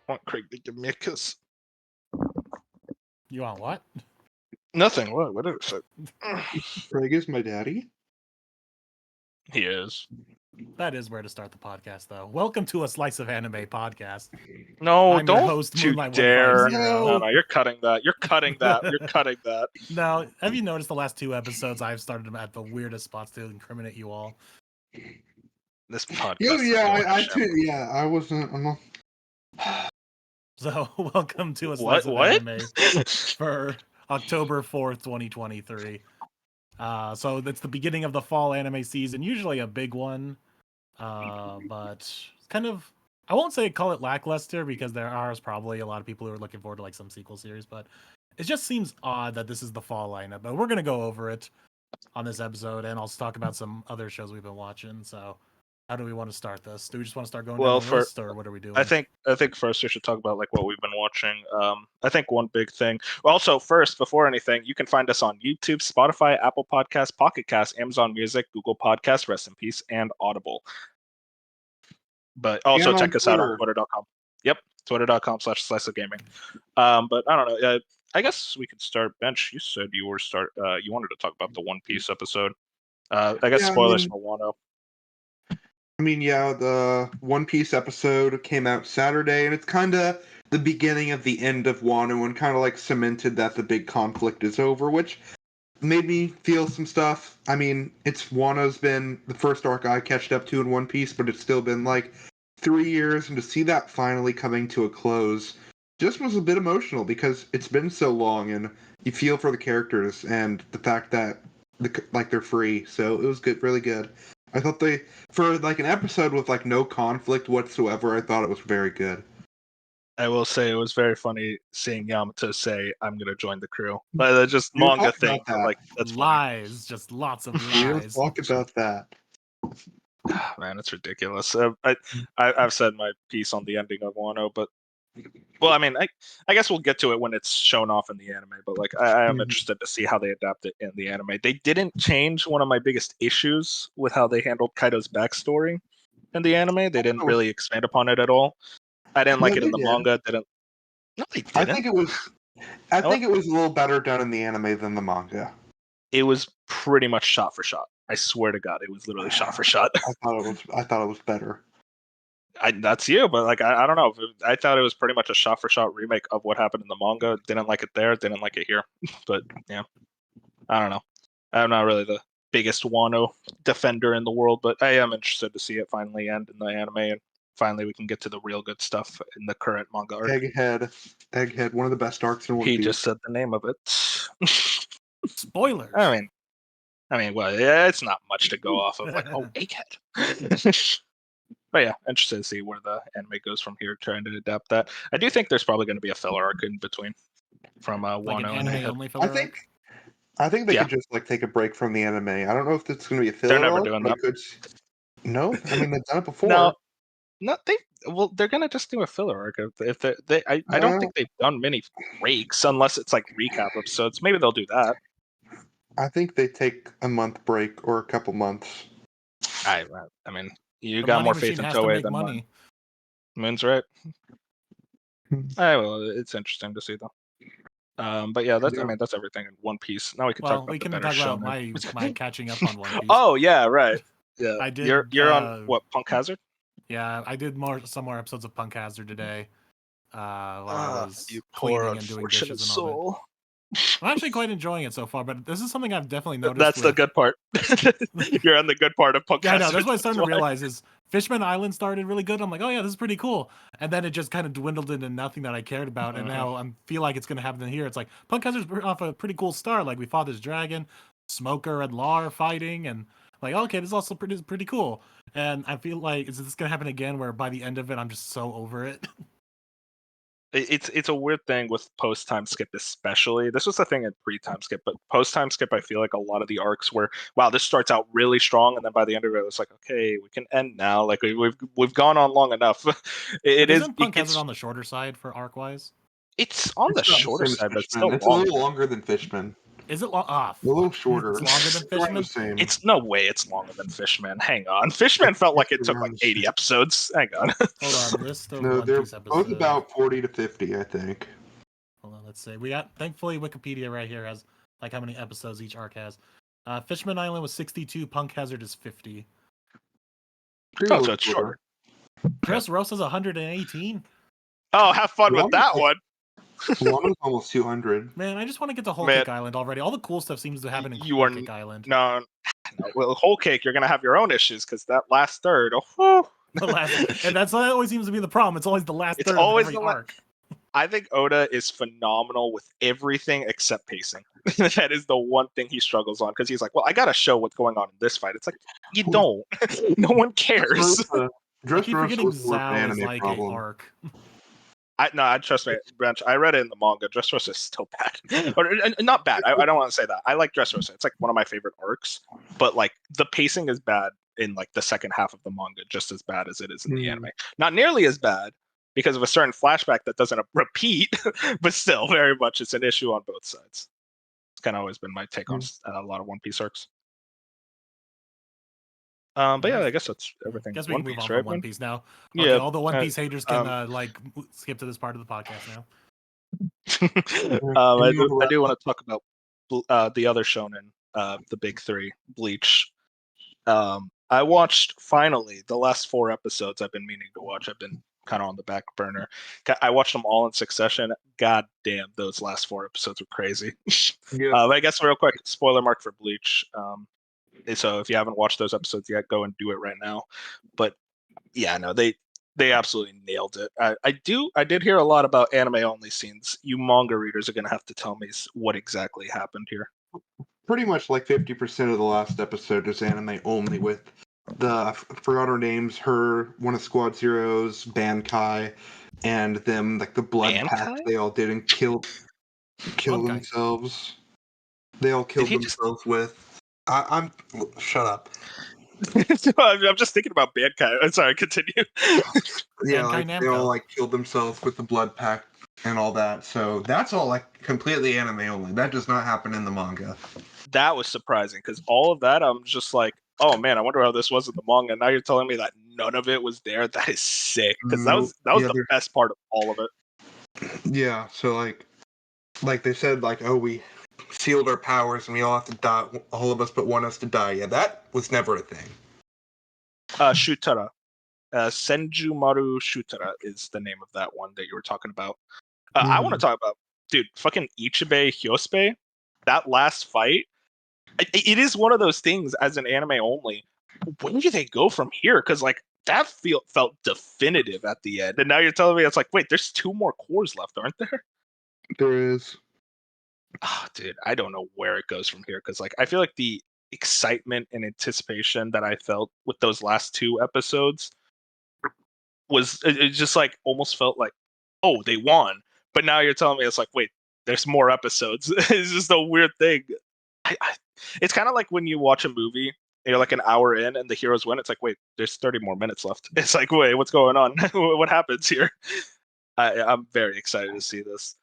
want Craig to give me a kiss. You want what? Nothing. What is it? Craig is my daddy. He is. That is where to start the podcast, though. Welcome to a Slice of Anime podcast. No, I'm your don't host, you Moonlight dare. 150. No, you're cutting that. You're cutting that. You're cutting that. Now, have you noticed the last two episodes I've started them at the weirdest spots to incriminate you all? This podcast. I wasn't. I'm not... So, welcome to a Slice of Anime for October 4th, 2023. So it's the beginning of the fall anime season, usually a big one, but it's kind of, I won't say call it lackluster because there are probably a lot of people who are looking forward to like some sequel series, but it just seems odd that this is the fall lineup. But we're gonna go over it on this episode, and I'll talk about some other shows we've been watching. So, how do we want to start this? Do we just want to start going down the list, or what are we doing? I think first we should talk about like what we've been watching. I think one big thing. Also, first before anything, you can find us on YouTube, Spotify, Apple Podcasts, Pocket Casts, Amazon Music, Google Podcasts, rest in peace, and Audible. But also check us out on Twitter.com. Yep, Twitter.com/sliceofgaming. But I don't know. I guess we could start. Bench, you said you wanted to talk about the One Piece episode. I guess spoilers for Wano. I mean, yeah, the One Piece episode came out Saturday, and it's kind of the beginning of the end of Wano and kind of like cemented that the big conflict is over, which made me feel some stuff. I mean, Wano's been the first arc I catched up to in One Piece, but it's still been like 3 years, and to see that finally coming to a close just was a bit emotional because it's been so long, and you feel for the characters and the fact that they're free. So it was good, really good. I thought for like an episode with like no conflict whatsoever, I thought it was very good. I will say it was very funny seeing Yamato say, "I'm going to join the crew." Like, just manga thing. Like that's lies, funny. Just lots of lies. Talk about that. Man, it's ridiculous. I've said my piece on the ending of Wano, but well, I mean, I guess we'll get to it when it's shown off in the anime. But like, I am interested to see how they adapt it in the anime. They didn't change one of my biggest issues with how they handled Kaido's backstory in the anime. They didn't really expand upon it at all. I didn't like it in the manga. No, they didn't. I think it was a little better done in the anime than the manga. It was pretty much shot for shot. I swear to God, it was literally shot for shot. I thought it was better. That's you, but like I don't know. I thought it was pretty much a shot for shot remake of what happened in the manga. Didn't like it there. Didn't like it here. But yeah, I don't know. I'm not really the biggest Wano defender in the world, but I am interested to see it finally end in the anime, and finally we can get to the real good stuff in the current manga arc. Egghead, one of the best arcs in One Piece. He just said the name of it. Spoilers. I mean, well, yeah, it's not much to go off of. Like, oh, Egghead. But yeah, interested to see where the anime goes from here, trying to adapt that. I do think there's probably going to be a filler arc in between from Wano like an and anime only filler arc? I think they could just like take a break from the anime. I don't know if it's going to be a filler. They're never doing that. No, I mean they've done it before. They're gonna just do a filler arc. I don't think they've done many breaks unless it's like recap episodes. Maybe they'll do that. I think they take a month break or a couple months. I mean, you got more faith in Toei than money. Moon's right. Well, it's interesting to see though. But yeah, that's everything in One Piece. Now we can talk about my catching up on One Piece. Oh yeah, right. Yeah, I did. You're on what, Punk Hazard? Yeah, I did some more episodes of Punk Hazard today. While I was you poor and doing dishes and all soul. that. I'm actually quite enjoying it so far, but this is something I've definitely noticed. That's the good part. You're on the good part of Punk Hazard. Yeah, I know. That's what I'm starting to realize is Fishman Island started really good. I'm like, oh yeah, this is pretty cool. And then it just kind of dwindled into nothing that I cared about. And now I feel like it's going to happen here. It's like Punk Hazard's off a pretty cool start. Like we fought this dragon, Smoker and Law are fighting, and like, okay, this is also pretty cool. And I feel like, is this going to happen again where by the end of it, I'm just so over it? It's a weird thing with post time skip, especially. This was the thing in pre time skip, but post time skip, I feel like a lot of the arcs were, wow, this starts out really strong, and then by the end of it, it's like, okay, we can end now. Like we've gone on long enough. Isn't Punk Hazard on the shorter side for arc wise? It's on the shorter side, but it's still a little longer than Fishman. Is it long? A little shorter. It's longer than Fishman? The same. It's no way it's longer than Fishman. Hang on. Fishman felt like it took like 80 episodes. Hang on. Hold on, list of No, One they're Piece episodes. both about 40 to 50, I think. Hold on, let's see. We got, thankfully, Wikipedia right here has like how many episodes each arc has. Fishman Island was 62. Punk Hazard is 50. Oh, so it's shorter. Dressrosa's 118. Oh, have fun with that one. One was almost 200. Man, I just want to get to Whole Cake Island already. All the cool stuff seems to happen in Whole Cake Island. No. Well, Whole Cake, you're gonna have your own issues because that last third. Oh, and that always seems to be the problem. It's always the last third. It's always the arc. I think Oda is phenomenal with everything except pacing. That is the one thing he struggles on because he's like, well, I gotta show what's going on in this fight. It's like you don't. No one cares. I keep forgetting Zao is like an arc. I trust me, Branch. I read it in the manga. Dressrosa is still bad, or not bad. I don't want to say that. I like Dressrosa. It's like one of my favorite arcs, but like the pacing is bad in like the second half of the manga, just as bad as it is in the anime. Not nearly as bad because of a certain flashback that doesn't repeat, but still, very much it's an issue on both sides. It's kind of always been my take on a lot of One Piece arcs. But yeah, I guess that's everything. I guess we can move on right, from One Piece now. Okay, yeah, all the One Piece haters can skip to this part of the podcast now. I do want to talk about the other shonen, the big three, Bleach. I watched finally the last 4 episodes. I've been meaning to watch. I've been kind of on the back burner. I watched them all in succession. God damn, those last 4 episodes were crazy. I guess real quick, spoiler mark for Bleach. So if you haven't watched those episodes yet, go and do it right now. But yeah, no, they absolutely nailed it. I did hear a lot about anime only scenes. You manga readers are gonna have to tell me what exactly happened here. Pretty much like 50% of the last episode is anime only, with I forgot her names, one of Squad Zero's, Bankai, and them, like the blood pact they all did and kill themselves. They all killed themselves with. I'm shut up. I'm just thinking about Bankai. I'm sorry, continue. Yeah, like, they all like killed themselves with the blood pact and all that. So that's all like completely anime only. That does not happen in the manga. That was surprising because all of that, I'm just like, oh man, I wonder how this was in the manga. Now you're telling me that none of it was there. That is sick because that was the best part of all of it. Yeah. So like they said, like, oh, we sealed our powers and we all have to die. All of us but one has to die. Yeah, that was never a thing. Shutara. Senjumaru Shutara is the name of that one that you were talking about. I want to talk about, dude, fucking Ichibei Hyospe. That last fight, it is one of those things as an anime only. When do they go from here? Because like that felt definitive at the end, and now you're telling me it's like, wait, there's 2 more cores left, aren't there? There is. Oh, dude, I don't know where it goes from here because like I feel like the excitement and anticipation that I felt with those last 2 episodes was it just like almost felt like, oh, they won. But now you're telling me it's like, wait, there's more episodes. It's just a weird thing. It's kind of like when you watch a movie and you're like an hour in and the heroes win. It's like, wait, there's 30 more minutes left. It's like, wait, what's going on? What happens here? I'm very excited to see this.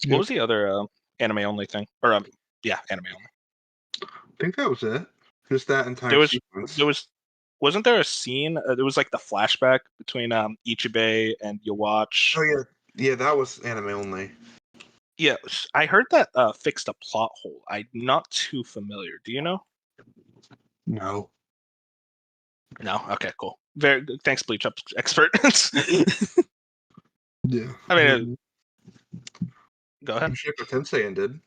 What was the other anime only thing? Or anime only. I think that was it. Just that entire sequence. Wasn't there a scene? There was like the flashback between Ichibei and Yhwach. Oh yeah, that was anime only. Yeah, I heard that fixed a plot hole. I'm not too familiar. Do you know? No. No. Okay, cool. Very good. Thanks, Bleach expert. Yeah. I mean, go ahead. Mushoku Tensei ended.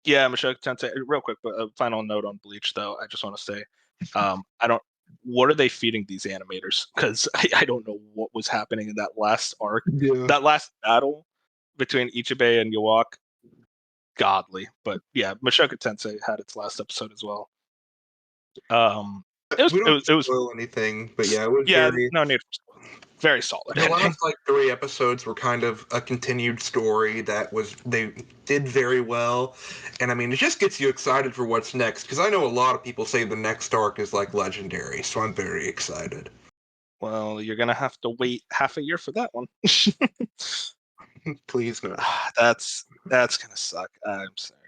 Yeah, Mushoku Tensei. Real quick, but a final note on Bleach, though. I just want to say, what are they feeding these animators? Because I don't know what was happening in that last arc. Yeah. That last battle between Ichibei and Yhwach, godly. But yeah, Mushoku Tensei had its last episode as well. It was spoil anything, but yeah, it was no need for very solid. The last 3 episodes were kind of a continued story they did very well, and I mean it just gets you excited for what's next because I know a lot of people say the next arc is like legendary, so I'm very excited. Well, you're gonna have to wait half a year for that one. Please no. That's gonna suck. I'm sorry.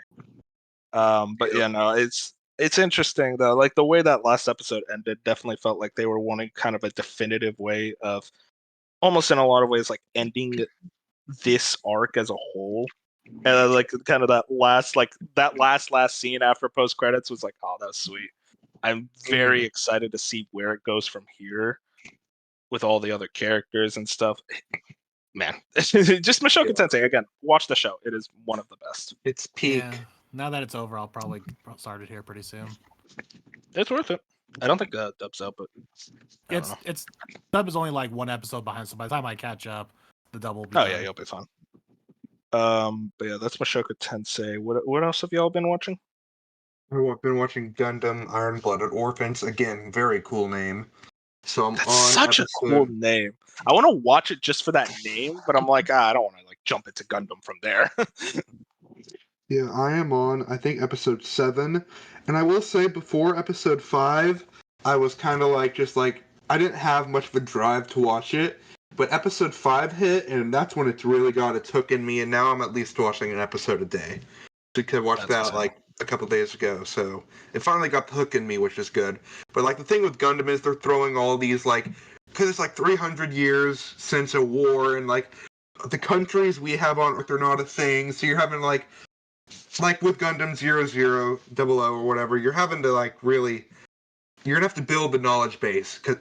But yeah, no, it's interesting though. Like the way that last episode ended definitely felt like they were wanting kind of a definitive way of, almost in a lot of ways, like ending this arc as a whole. And like kind of that last scene after post credits was like, oh, that was sweet. I'm very excited to see where it goes from here with all the other characters and stuff. Man, just Mushoku Tensei again. Watch the show; it is one of the best. It's peak. Yeah. Now that it's over, I'll probably start it here pretty soon. It's worth it. I don't think dub's out, but it's dub is only like one episode behind, so by the time I catch up, the dub will be. Oh yeah, you'll be fine. But yeah, that's Mushoku Tensei. What else have y'all been watching? I've been watching Gundam Iron Blooded Orphans. Again, very cool name. So I'm That's on such episode... a cool name. I want to watch it just for that name, but I'm like, I don't want to like jump into Gundam from there. Yeah, I am on, I think, episode 7. And I will say, before episode 5, I was kind of like, I didn't have much of a drive to watch it. But episode 5 hit, and that's when it's really got its hook in me, and now I'm at least watching an episode a day. Because I watched that, like, a couple days ago, so it finally got the hook in me, which is good. But, like, the thing with Gundam is they're throwing all these, like, because it's, like, 300 years since a war, and, like, the countries we have on Earth are not a thing, so you're having, like with Gundam 0000 or whatever, you're having to, like, really... You're going to have to build the knowledge base, because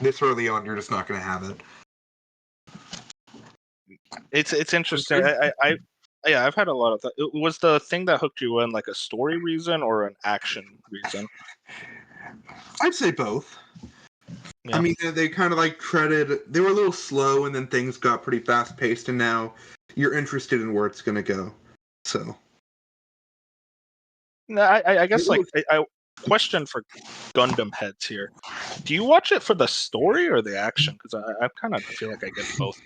this early on, you're just not going to have it. It's interesting. I've had a lot of that. Was the thing that hooked you in like a story reason or an action reason? I'd say both. Yeah. I mean, they kind of like they were a little slow, and then things got pretty fast paced, and now you're interested in where it's going to go. So, no, I guess like I question for Gundam heads here: do you watch it for the story or the action? Because I kind of feel like I get both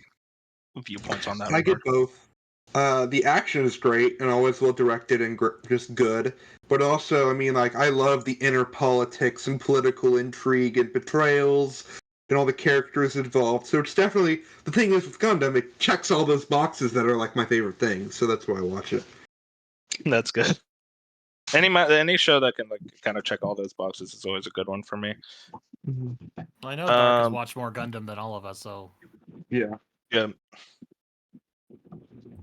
viewpoints on that. I get both. The action is great and always well directed and just good. But also, I mean, like, I love the inner politics and political intrigue and betrayals and all the characters involved. So it's definitely, the thing is with Gundam, it checks all those boxes that are like my favorite things. So that's why I watch it. That's good. Any show that can like kind of check all those boxes is always a good one for me. Well, I know Dark has watched more Gundam than all of us, so yeah.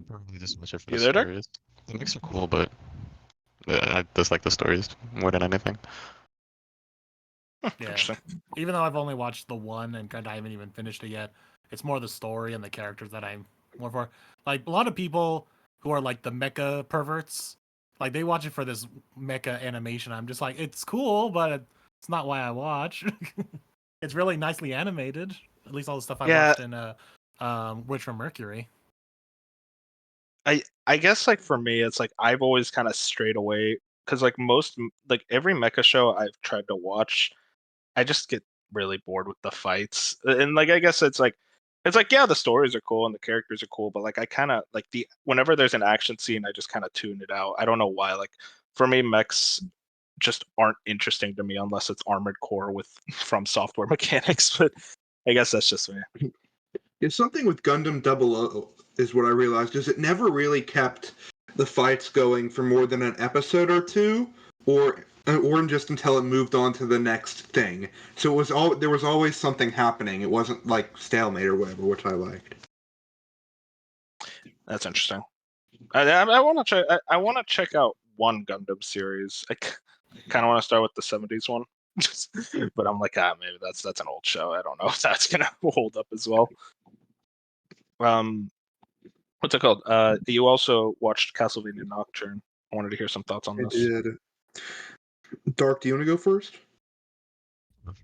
Probably just watch it for the stories. The mix are cool, but I just like the stories more than anything. Yeah. Even though I've only watched the one and I haven't even finished it yet, it's more the story and the characters that I'm more for. Like a lot of people who are like the mecha perverts, like they watch it for this mecha animation. I'm just like, it's cool, but it's not why I watch. It's really nicely animated. At least all the stuff I watched in Witch from Mercury. I guess like for me, it's like I've always kind of strayed away because like every mecha show I've tried to watch, I just get really bored with the fights. And like I guess it's like yeah, the stories are cool and the characters are cool, but like I kind of like whenever there's an action scene, I just kind of tune it out. I don't know why. Like for me, mechs just aren't interesting to me unless it's Armored Core with From Software mechanics. But I guess that's just me. It's something with Gundam 00 is what I realized is it never really kept the fights going for more than an episode or two, or just until it moved on to the next thing. So it was there was always something happening. It wasn't like stalemate or whatever, which I liked. That's interesting. I want to check. I want to check out one Gundam series. I kind of want to start with the '70s one, but I'm like, maybe that's an old show. I don't know if that's gonna hold up as well. What's it called? You also watched Castlevania Nocturne. I wanted to hear some thoughts on this. I did. Dark, do you want to go first?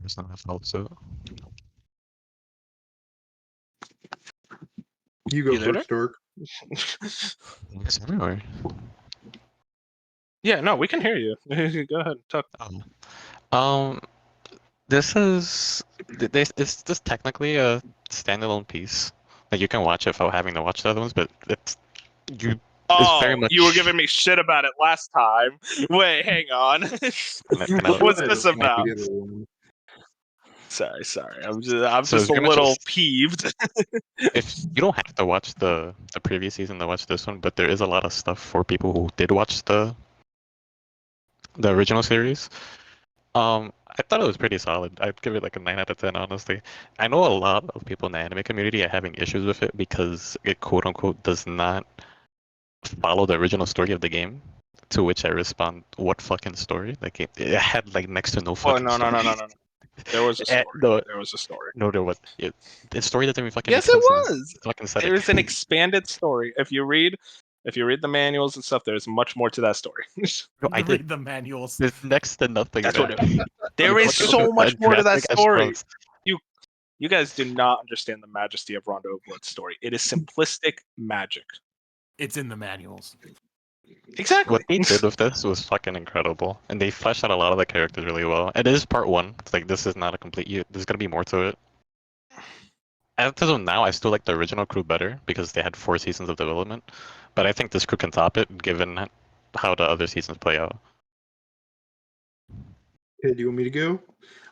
First, not fault, so. You go first, Dark. Or... Yeah, no, we can hear you. Go ahead, talk. It's just technically a standalone piece. Like you can watch it without having to watch the other ones, but it's very much... you were giving me shit about it last time. Wait, hang on. What's this about? Sorry. I'm just a pretty much little peeved. if you don't have to watch the previous season to watch this one, but there is a lot of stuff for people who did watch the original series. I thought it was pretty solid. I'd give it like a 9 out of 10, honestly. I know a lot of people in the anime community are having issues with it because it quote unquote does not follow the original story of the game. To which I respond, what fucking story? Like it had like next to no fucking Oh, no. story. There was a story. There was a story. No, there was. The story doesn't even fucking Yes, make it sense. was. Fucking setting. There's an expanded story. If you read the manuals and stuff, there's much more to that story. No, I Read did. the manuals. There's next to nothing. That's there. what there is so much more to that story. You guys do not understand the majesty of Rondo of Blood's story. It is simplistic magic. It's in the manuals. Exactly. What they did with this was fucking incredible, and they fleshed out a lot of the characters really well. It is part one. It's like this is not a complete. There's gonna be more to it. As of now, I still like the original crew better because they had 4 seasons of development, but I think this crew can top it given how the other seasons play out. Okay, do you want me to go?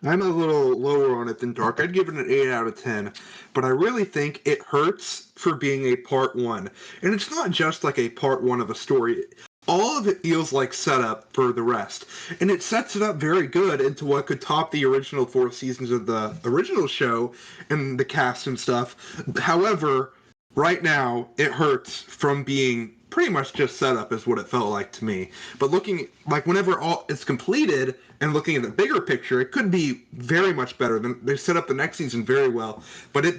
I'm a little lower on it than Dark. I'd give it an 8 out of 10, but I really think it hurts for being a part 1. And it's not just like a part 1 of a story. All of it feels like setup for the rest. And it sets it up very good into what could top the original 4 seasons of the original show and the cast and stuff. However, right now, it hurts from being pretty much just setup is what it felt like to me. But looking, like, whenever all it's completed and looking at the bigger picture, it could be very much better. They set up the next season very well, but it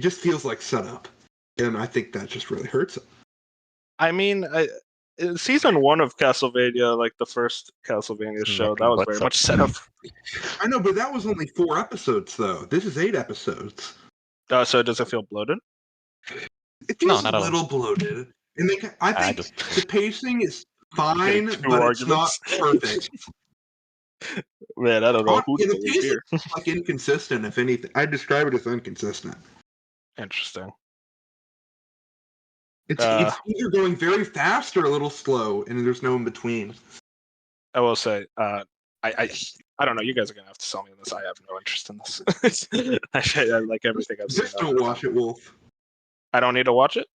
just feels like setup. And I think that just really hurts it. I mean, season 1 of Castlevania, like the first Castlevania show, that was very much set up. I know, but that was only 4 episodes, though. This is 8 episodes. So does it feel bloated? It feels a little bloated. And I think the pacing is fine, but it's not perfect. Man, I don't know. The pacing is like inconsistent, if anything. I'd describe it as inconsistent. Interesting. It's either going very fast or a little slow, and there's no in between. I will say, I don't know. You guys are gonna have to sell me on this. I have no interest in this. I like everything I've seen. Just don't watch it, Wolf. I don't need to watch it.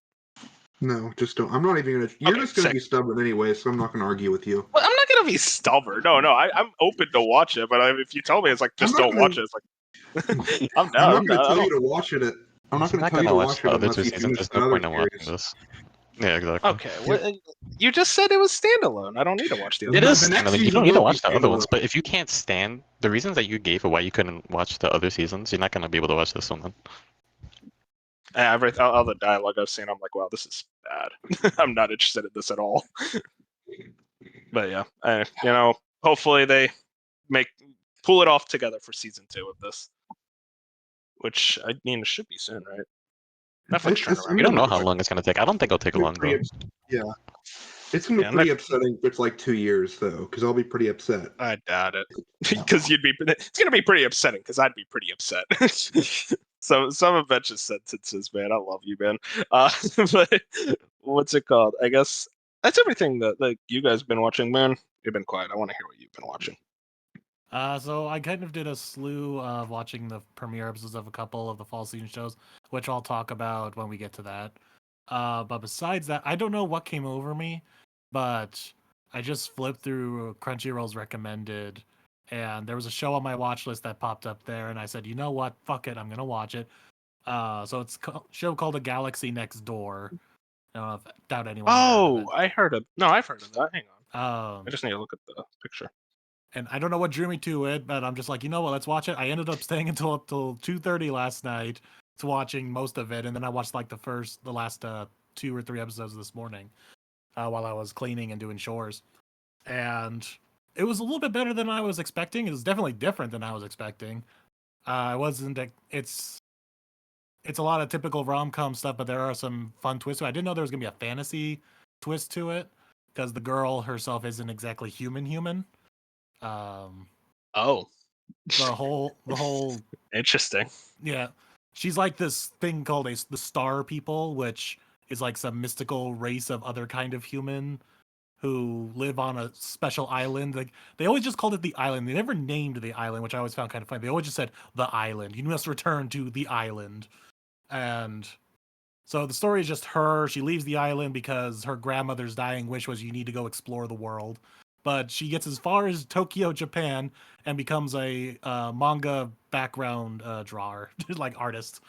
No, just don't. I'm not even gonna. You're just gonna be stubborn anyway, so I'm not gonna argue with you. Well, I'm not gonna be stubborn. No. I'm open to watch it, but if you tell me it's like just don't watch it, it's like I'm down. I'm not gonna tell you to watch it. I'm not gonna tell you to watch it unless you finish There's the no point other in watching series. this. Yeah, exactly. Okay, well, you just said it was standalone. I don't need to watch the other. It is The next standalone. You season don't need to will watch be the other ones, standalone. but if you can't stand the reasons that you gave for why you couldn't watch the other seasons, you're not gonna be able to watch this one then. All the dialogue I've seen, I'm like, wow, this is bad. I'm not interested in this at all. But yeah, hopefully they pull it off together for season 2 of this, which I mean, it should be soon, right? Netflix turnaround. We don't know how long it's gonna take. I don't think it'll take long though. Yeah. It's gonna be pretty upsetting if it's like 2 years though, because I'll be pretty upset. I doubt it, because it's gonna be pretty upsetting, because I'd be pretty upset. So some of Vetch's sentences, man, I love you, man. But what's it called? I guess that's everything that like you guys been watching, man. You've been quiet. I want to hear what you've been watching. So I kind of did a slew of watching the premiere episodes of a couple of the fall season shows, which I'll talk about when we get to that. But besides that, I don't know what came over me, but I just flipped through Crunchyroll's recommended, and there was a show on my watch list that popped up there, and I said, you know what, fuck it, I'm gonna watch it. So it's a show called A Galaxy Next Door. I don't know if doubt anyone. I've heard of that. Hang on. I just need to look at the picture. And I don't know what drew me to it, but I'm just like, you know what, let's watch it. I ended up staying until 2:30 last night to watching most of it, and then I watched like the last 2 or 3 episodes this morning while I was cleaning and doing chores. And it was a little bit better than I was expecting. It was definitely different than I was expecting. It's a lot of typical rom-com stuff, but there are some fun twists. I didn't know there was gonna be a fantasy twist to it, because the girl herself isn't exactly human. The whole Interesting. yeah, she's like this thing called the Star People, which is like some mystical race of other kind of human who live on a special island. Like they always just called it the island. They never named the island, which I always found kind of funny. They always just said the island. You must return to the island. And so the story is just her. She leaves the island because her grandmother's dying wish was you need to go explore the world. But she gets as far as Tokyo, Japan, and becomes a manga background drawer, like artist.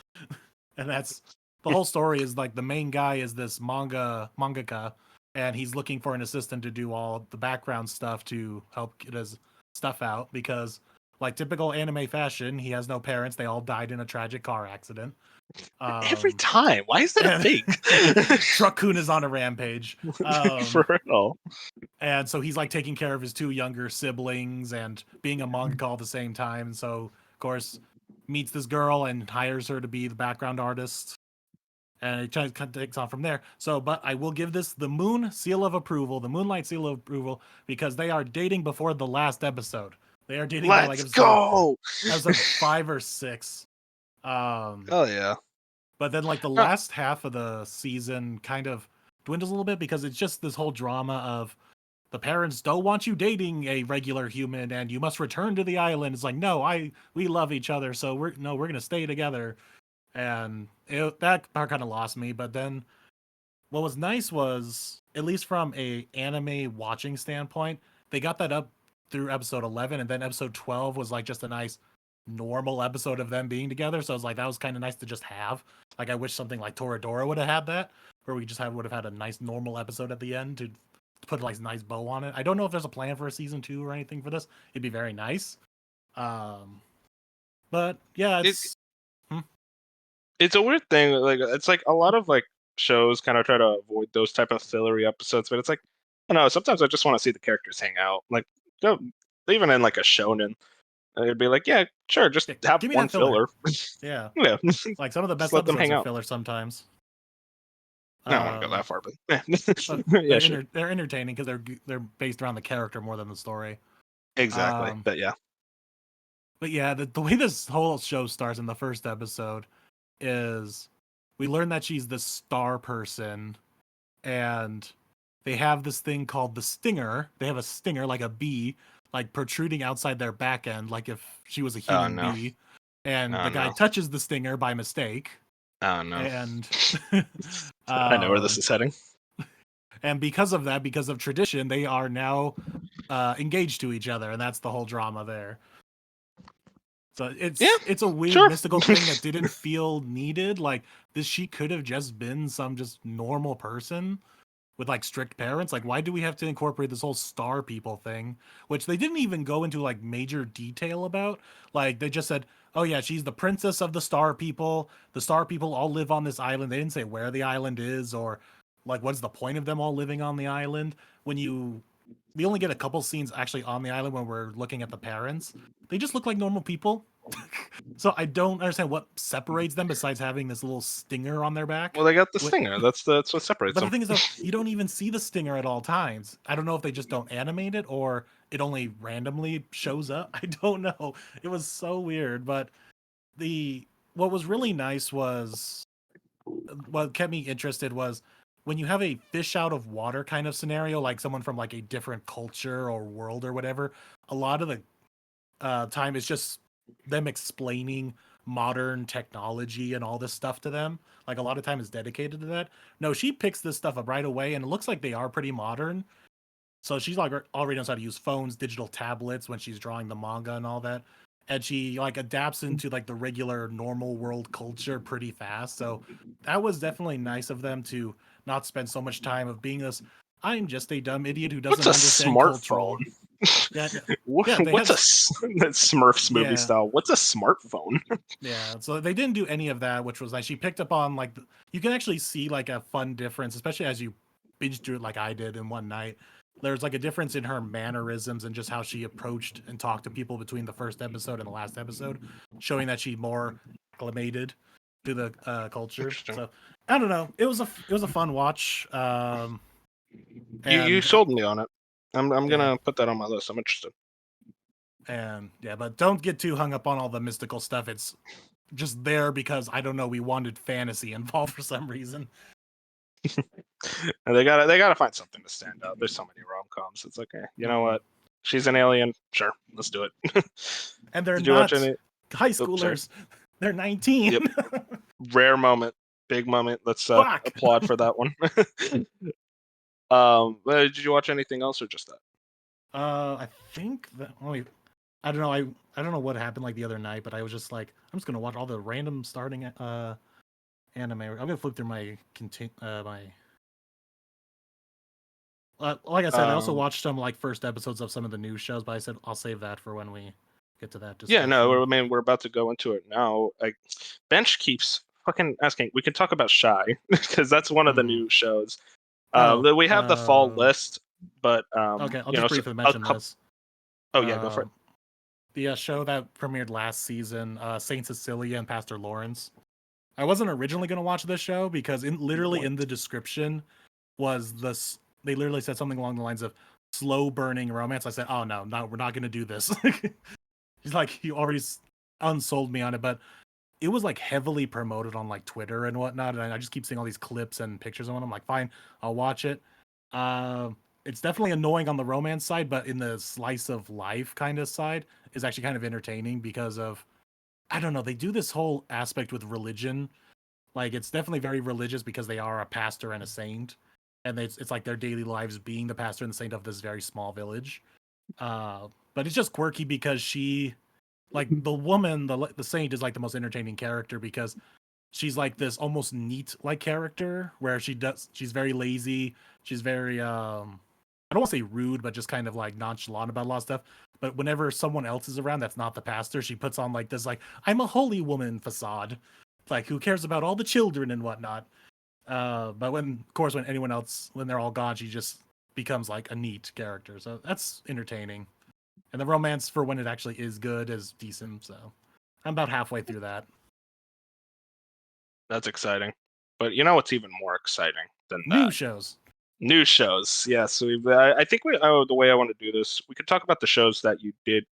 And that's the whole story. Is like the main guy is this mangaka, and he's looking for an assistant to do all the background stuff to help get his stuff out because, like typical anime fashion, he has no parents. They all died in a tragic car accident. Every time. Why is that a thing? Truck-kun is on a rampage. For real. And so he's like taking care of his two younger siblings and being a mangaka all at the same time. And so, of course, meets this girl and hires her to be the background artist. And it kind of takes on from there. So, but I will give this the Moon Seal of Approval, the Moonlight Seal of Approval, because they are dating before the last episode. They are dating by like go! episode 5 or 6. Oh yeah. But then like the last half of the season kind of dwindles a little bit because it's just this whole drama of the parents don't want you dating a regular human and you must return to the island. It's like, no, we love each other, so we're gonna stay together. And that part kind of lost me. But then what was nice was, at least from a anime watching standpoint, they got that up through episode 11, and then episode 12 was like just a nice normal episode of them being together. So I was like, that was kind of nice to just have. Like I wish something like Toradora would have had that, where we just would have had a nice normal episode at the end to put like a nice bow on it. I don't know if there's a plan for a season 2 or anything for this. It'd be very nice. But yeah, it's a weird thing. Like it's like a lot of like shows kind of try to avoid those type of fillery episodes, but it's like, I don't know, sometimes I just want to see the characters hang out. Like even in like a shonen, it'd be like, yeah, sure, just have one filler. Yeah. Yeah. Like some of the best episodes are filler sometimes. I don't want to go that far, but yeah, they're entertaining because they're based around the character more than the story. Exactly. But yeah, the way this whole show starts in the first episode is we learn that she's the star person, and they have this thing called the stinger. They have a stinger, like a bee, like protruding outside their back end, like if she was a human bee. And the guy touches the stinger by mistake. Oh no. And I know where this is heading. And because of that, because of tradition, they are now engaged to each other, and that's the whole drama there. So it's a weird mystical thing that didn't feel needed. Like she could have just been some just normal person with like strict parents. Like, why do we have to incorporate this whole star people thing, which they didn't even go into like major detail about? Like they just said, oh yeah, she's the princess of the star people. The star people all live on this island. They didn't say where the island is or like what's the point of them all living on the island. We only get a couple scenes actually on the island when we're looking at the parents. They just look like normal people. So I don't understand what separates them besides having this little stinger on their back. Well, they got the stinger. That's what separates them. But the thing is, though, you don't even see the stinger at all times. I don't know if they just don't animate it or it only randomly shows up. I don't know. It was so weird. But what was really nice was what kept me interested was when you have a fish out of water kind of scenario, like someone from like a different culture or world or whatever, a lot of the time it's just them explaining modern technology and all this stuff to them. Like a lot of time is dedicated to that. No, she picks this stuff up right away, and it looks like they are pretty modern. So she's like already knows how to use phones, digital tablets when she's drawing the manga and all that. And she like adapts into like the regular normal world culture pretty fast. So that was definitely nice of them to not spend so much time of being this, I'm just a dumb idiot who doesn't understand smartphone? Yeah, what's that Smurfs movie style? What's a smartphone? Yeah, so they didn't do any of that, which was nice. She picked up on like you can actually see like a fun difference, especially as you binge through it like I did in one night. There's like a difference in her mannerisms and just how she approached and talked to people between the first episode and the last episode, showing that she's more acclimated to the culture. So I don't know. It was a fun watch. You sold me on it. I'm gonna put that on my list. I'm interested. And yeah, but don't get too hung up on all the mystical stuff. It's just there because I don't know. We wanted fantasy involved for some reason. And they gotta find something to stand out. There's so many rom-coms. It's like, you know what? She's an alien. Sure, let's do it. And they're Did you not watch any high schoolers. They're 19. Yep. Rare moment, big moment. Let's applaud for that one. Did you watch anything else or just that? I think that I don't know. I don't know what happened like the other night, but I was just like, I'm just gonna watch all the random starting anime. I'm gonna flip through my like I said, I also watched some like first episodes of some of the new shows, but I said I'll save that for when we get to that. Yeah, no, I mean we're about to go into it now. Like, Bench keeps fucking asking. We can talk about Shy because that's one of the new shows. We have the fall list, but okay, I'll just briefly mention this. Oh yeah, go for it. The show that premiered last season, Saint Cecilia and Pastor Lawrence. I wasn't originally going to watch this show because in the description was this. They literally said something along the lines of slow burning romance. I said, "Oh no, we're not going to do this." He's like, you already unsold me on it, but it was like heavily promoted on like Twitter and whatnot, and I just keep seeing all these clips and pictures of it. I'm like, fine, I'll watch it. It's definitely annoying on the romance side, but in the slice of life kind of side is actually kind of entertaining because of, I don't know, they do this whole aspect with religion. Like, it's definitely very religious because they are a pastor and a saint, and it's like their daily lives being the pastor and the saint of this very small village. But it's just quirky because she, like the woman, the saint is like the most entertaining character because she's like this almost neat like character where she's very lazy. She's very I don't want to say rude, but just kind of like nonchalant about a lot of stuff. But whenever someone else is around that's not the pastor, she puts on like this like I'm a holy woman facade, like who cares about all the children and whatnot. But when anyone else, when they're all gone, she just becomes like a neat character. So that's entertaining. And the romance for when it actually is good is decent. So I'm about halfway through that. That's exciting. But you know what's even more exciting than that? New shows. New shows, yes. I think the way I want to do this, we could talk about the shows that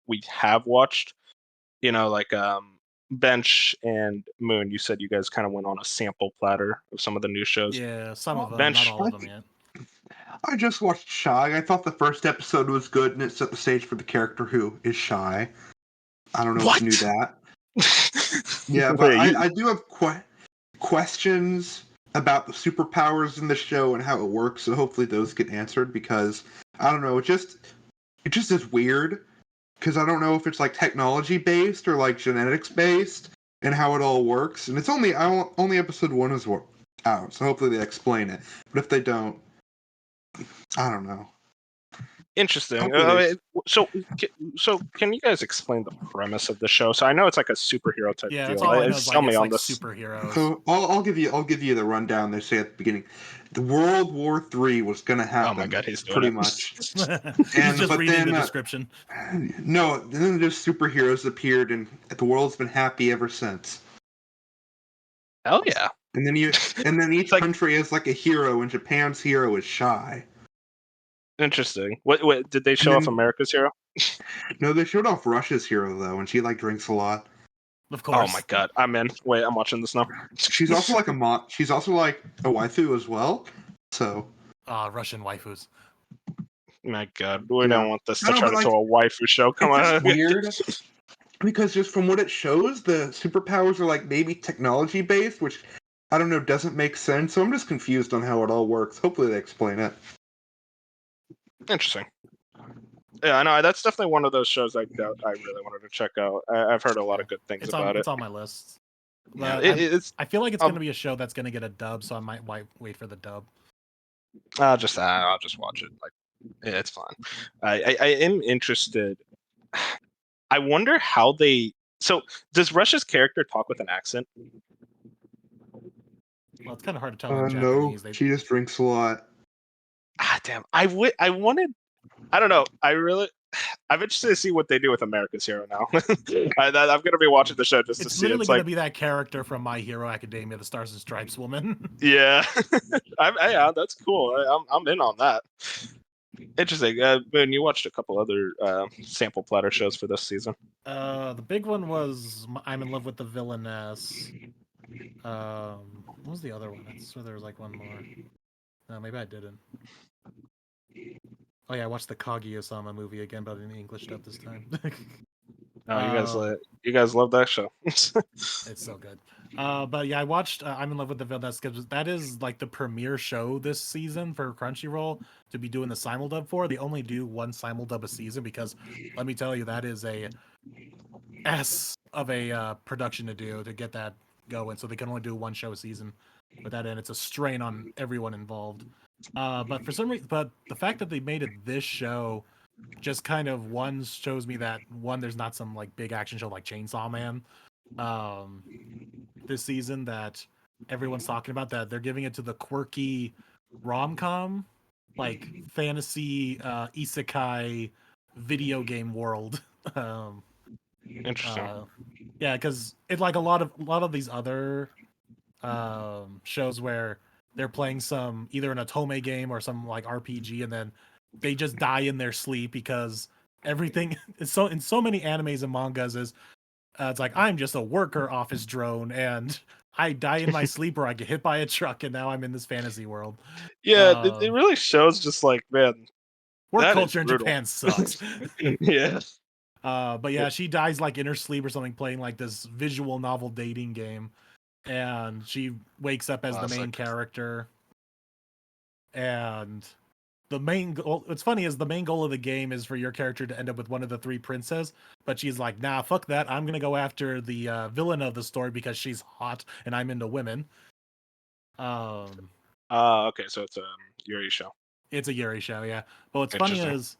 we have watched. You know, like Bench and Moon. You said you guys kind of went on a sample platter of some of the new shows. Yeah, some of them, Bench, not all of them yet. I just watched Shy. I thought the first episode was good, and it set the stage for the character who is Shy. I don't know if you knew that. Yeah, but I do have questions about the superpowers in the show and how it works, so hopefully those get answered because I don't know, it just is weird because I don't know if it's like technology based or like genetics based and how it all works. And it's only episode 1 is out, so hopefully they explain it. But if they don't, I don't know. Interesting. So can you guys explain the premise of the show? So I know it's like a superhero type deal. That's all I know. Tell me on this. Superheroes. So I'll give you the rundown. They say at the beginning, the World War III was going to happen. Oh my God, he's doing pretty it. much. He's just reading the description. No, then just superheroes appeared, and the world's been happy ever since. Hell yeah! And then each country has like a hero, and Japan's hero is Shy. Interesting. What did they show off America's hero? No, they showed off Russia's hero though, and she like drinks a lot. Of course. Oh my God, I'm in. Wait, I'm watching this now. She's also like she's also like a waifu as well. So. Russian waifus. My God, we don't want this to turn into a waifu show. Come on. It's weird. Because just from what it shows, the superpowers are like maybe technology based, which I don't know, doesn't make sense. So I'm just confused on how it all works. Hopefully they explain it. Interesting. Yeah, I know. That's definitely one of those shows I really wanted to check out. I've heard a lot of good things about it. It's on my list. Yeah, I feel like it's going to be a show that's going to get a dub, so I might wait for the dub. I'll just watch it. Like, yeah, it's fine. I am interested. I wonder how they. So, does Russia's character talk with an accent? Well, it's kind of hard to tell in Japanese. No, she just drinks a lot. Damn. I wanted. I don't know. I'm interested to see what they do with America's Hero now. I'm going to be watching the show just to see. It's literally going to be that character from My Hero Academia, the Stars and Stripes woman. Yeah. Yeah, that's cool. I'm in on that. Interesting. Boone, you watched a couple other sample platter shows for this season. The big one was I'm in Love with the Villainess. What was the other one? I swear there was like one more. No, maybe I didn't. Oh yeah, I watched the Kaguya-sama movie again, but in English dub this time. No, you guys love that show. It's so good. But yeah, I watched I'm in Love with the Villain. That is like the premiere show this season for Crunchyroll to be doing the simuldub for. They only do one simuldub a season because let me tell you, that is a S of a production to do to get that going. So they can only do one show a season with that, and it's a strain on everyone involved. But for some reason, but the fact that they made it this show just kind of shows me that there's not some like big action show like Chainsaw Man this season that everyone's talking about, that they're giving it to the quirky rom-com like fantasy isekai video game world. Interesting. Yeah, because it's like a lot of these other shows where they're playing some either an Otome game or some like RPG, and then they just die in their sleep because everything is so in so many animes and mangas is it's like I'm just a worker office drone and I die in my sleep or I get hit by a truck and now I'm in this fantasy world. Yeah, it really shows just like, man, work culture in Japan sucks. Yeah. But yeah, she dies like in her sleep or something playing like this visual novel dating game, and she wakes up as the main character. And the main goal, what's funny is the main goal of the game is for your character to end up with one of the three princes, but she's like, nah, fuck that. I'm gonna go after the villain of the story because she's hot and I'm into women. Okay, so it's a Yuri show. It's a Yuri show, yeah. But what's funny is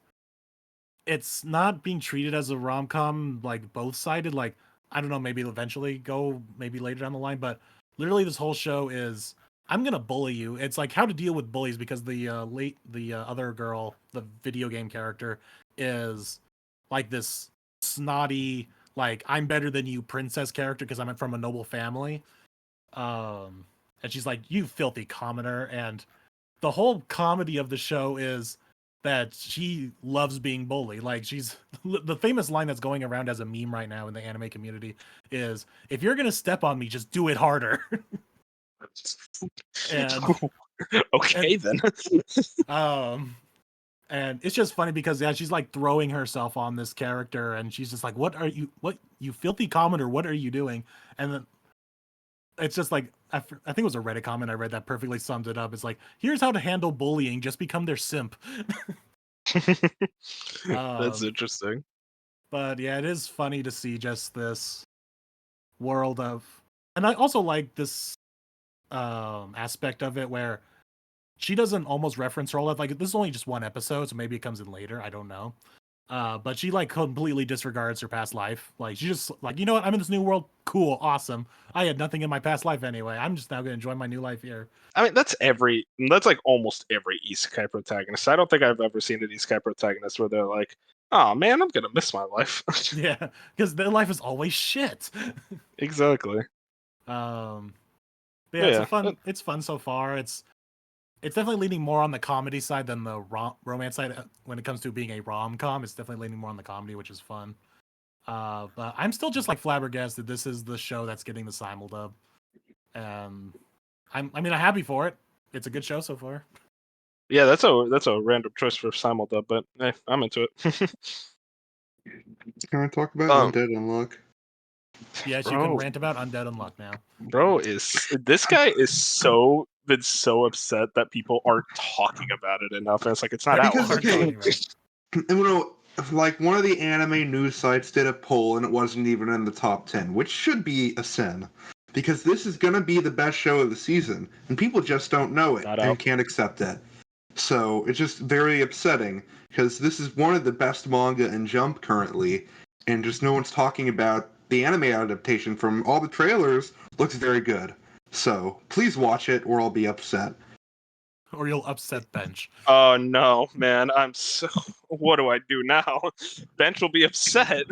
it's not being treated as a rom-com, like both sided. Like, I don't know, maybe eventually maybe later down the line, but literally this whole show is I'm gonna bully you. It's like how to deal with bullies because the other girl, the video game character, is like this snotty, like I'm better than you princess character because I'm from a noble family. And she's like, you filthy commoner. And the whole comedy of the show is that she loves being bullied. Like she's the famous line that's going around as a meme right now in the anime community is, if you're gonna step on me, just do it harder. Then. And it's just funny because yeah, she's like throwing herself on this character, and she's just like, what you filthy commoner, what are you doing? And then it's just like I think it was a Reddit comment I read that perfectly summed it up. It's like, here's how to handle bullying: just become their simp. That's interesting. But yeah, it is funny to see just this world of, and I also like this aspect of it where she doesn't almost reference her whole life. Like, this is only just one episode, so maybe it comes in later. I don't know. But she like completely disregards her past life. Like, she just like, you know what? I'm in this new world. Cool, awesome. I had nothing in my past life anyway. I'm just now gonna enjoy my new life here. I mean, that's like almost every isekai protagonist. I don't think I've ever seen an isekai protagonist where they're like, oh man, I'm gonna miss my life. Yeah, because their life is always shit. Exactly. But yeah, it's fun so far. It's definitely leaning more on the comedy side than the romance side. When it comes to being a rom-com, it's definitely leaning more on the comedy, which is fun. But I'm still just like flabbergasted. This is the show that's getting the simuldub. I'm happy for it. It's a good show so far. Yeah, that's a random choice for simuldub, but hey, I'm into it. Can I talk about Undead Unluck? Yes, you can rant about Undead Unluck now. Bro, this guy is been so upset that people aren't talking about it enough. And it's like, it's not out. Like, one of the anime news sites did a poll and it wasn't even in the top 10, which should be a sin. Because this is going to be the best show of the season, and people just don't know it and can't accept it. So it's just very upsetting, because this is one of the best manga in Jump currently, and just no one's talking about the anime adaptation from all the trailers. Looks very good. So please watch it, or I'll be upset. Or you'll upset Bench. Oh no, man! What do I do now? Bench will be upset.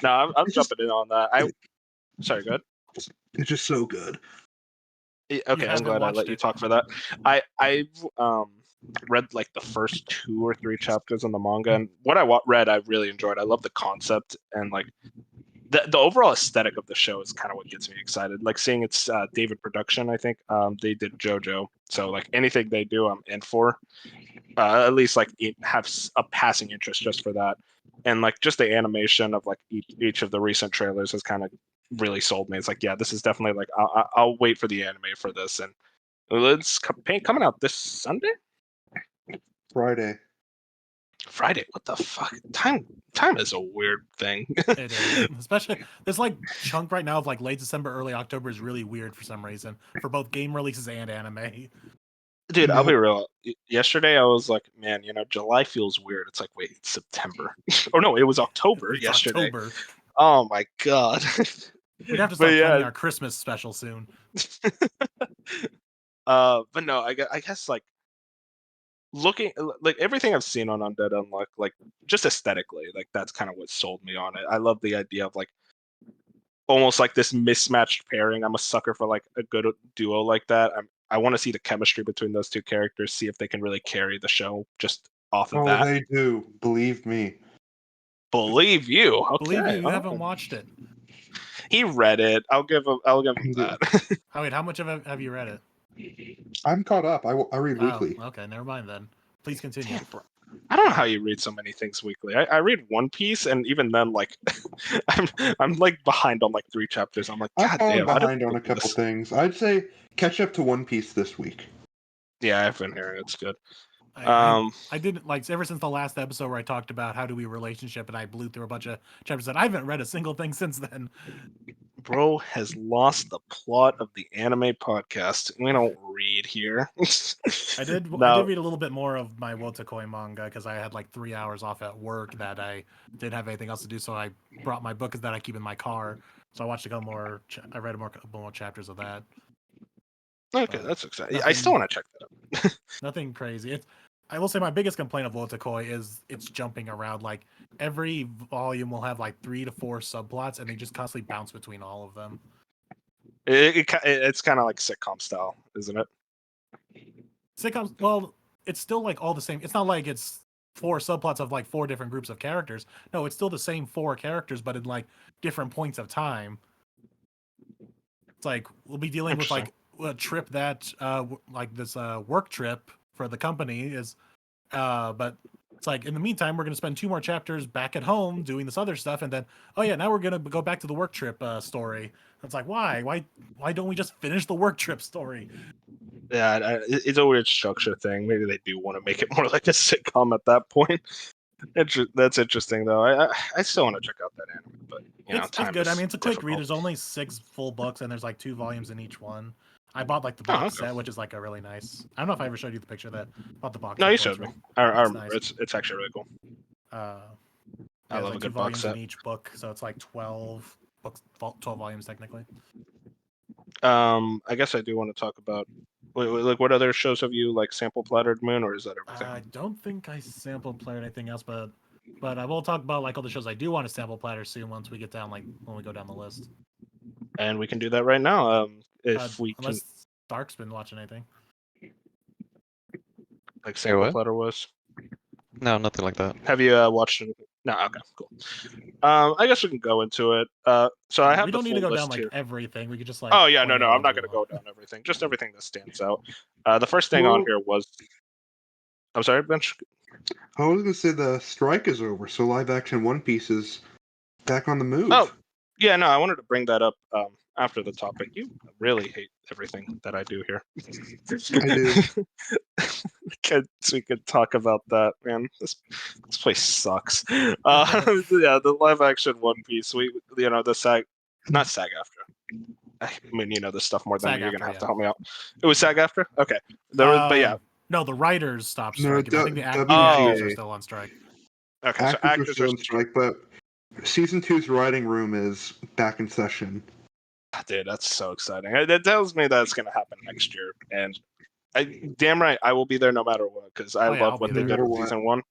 No, I'm jumping in on that. Sorry, go ahead. It's just so good. Okay, I'm glad I let you talk for that. I've read like the first 2 or 3 chapters in the manga, and what I read I really enjoyed. I love the concept, and like the overall aesthetic of the show is kind of what gets me excited. Like seeing it's David production, I think. They did JoJo, so like anything they do, I'm in for. At least like have a passing interest just for that, and like just the animation of like each of the recent trailers has kind of really sold me. It's like, yeah, this is definitely like I'll wait for the anime for this, and it's coming out this Sunday. Friday. What the fuck? Time is a weird thing. It is. Especially this like chunk right now of like late December, early October is really weird for some reason for both game releases and anime. Dude, I'll be real. Yesterday I was like, man, July feels weird. It's like, wait, it's September. Or no, it was October yesterday. October. Oh my god. We'd have to start planning our Christmas special soon. But no, I guess like looking like everything I've seen on Undead Unluck, like just aesthetically, like that's kind of what sold me on it. I love the idea of like almost like this mismatched pairing. I'm a sucker for like a good duo like that. I want to see the chemistry between those two characters, see if they can really carry the show just off of that. Oh, they do. Believe me. Believe you. Okay. Believe you. You haven't watched it. He read it. I'll give him that. Oh wait, how much have you read it? I'm caught up. I read weekly. Okay, never mind then. Please continue. Damn, bro. I don't know how you read so many things weekly. I read One Piece, and even then, like, I'm like behind on like 3 chapters. I'm like, God damn, I'm behind on a couple things. I'd say catch up to One Piece this week. Yeah, I've been hearing it's good. I didn't like ever since the last episode where I talked about how do we relationship, and I blew through a bunch of chapters, and I haven't read a single thing since then. Bro has lost the plot of the anime podcast. We don't read here. I did read a little bit more of my Wotakoi manga because I had like 3 hours off at work that I didn't have anything else to do, so I brought my book that I keep in my car. So I watched a couple more. I read more chapters of that. Okay, that's exciting. I still want to check that out. Nothing crazy. I will say my biggest complaint of Wotakoi is it's jumping around. Like every volume will have like 3 to 4 subplots, and they just constantly bounce between all of them. It's kind of like sitcom style, isn't it? Sitcoms. Well, it's still like all the same. It's not like it's 4 subplots of like 4 different groups of characters. No, it's still the same 4 characters, but in like different points of time. It's like we'll be dealing with like a trip that like this work trip for the company is but it's like in the meantime we're going to spend 2 more chapters back at home doing this other stuff, and then now we're going to go back to the work trip story. It's like why don't we just finish the work trip story? Yeah, it's a weird structure thing. Maybe they do want to make it more like a sitcom at that point. That's interesting though. I still want to check out that anime, but it's good. I mean, it's a quick read. There's only 6 full books, and there's like 2 volumes in each one. I bought like the box set, which is like a really nice. I don't know if I ever showed you the picture of that. Bought the box. No, you showed me. I remember. Nice. It's actually really cool. I love like a good box set. In each book, so it's like 12 books, 12 volumes technically. I guess I do want to talk about like what other shows have you like sample plattered, Moon, or is that everything? I don't think I sample plattered anything else, but I will talk about like all the shows I do want to sample platter soon once we get down when we go down the list. And we can do that right now. Unless Stark's been watching anything. Like sample platter was? No, nothing like that. Have you watched anything? No, okay, cool. I guess we can go into it. So I have. We don't need to go down like here. everything. We could just like. Oh yeah, no, I'm not going to go down everything. Just everything that stands out. The first thing on here was. I'm sorry, Bench. I was going to say the strike is over, so live action One Piece is back on the move. Oh, yeah, no, I wanted to bring that up after the topic. You really hate everything that I do here. I do. We could talk about that, man. This place sucks. Yeah, the live action One Piece. The SAG, not SAG after. I mean, the stuff more than you're gonna have to help me out. It was SAG after. Okay, but yeah. No, the writers stopped striking. I think the actors are still on strike. Okay, so actors are still on strike, but season 2's writing room is back in session. Dude, that's so exciting. That tells me that's going to happen next year. And damn right, I will be there no matter what, because I love what they did with season 1.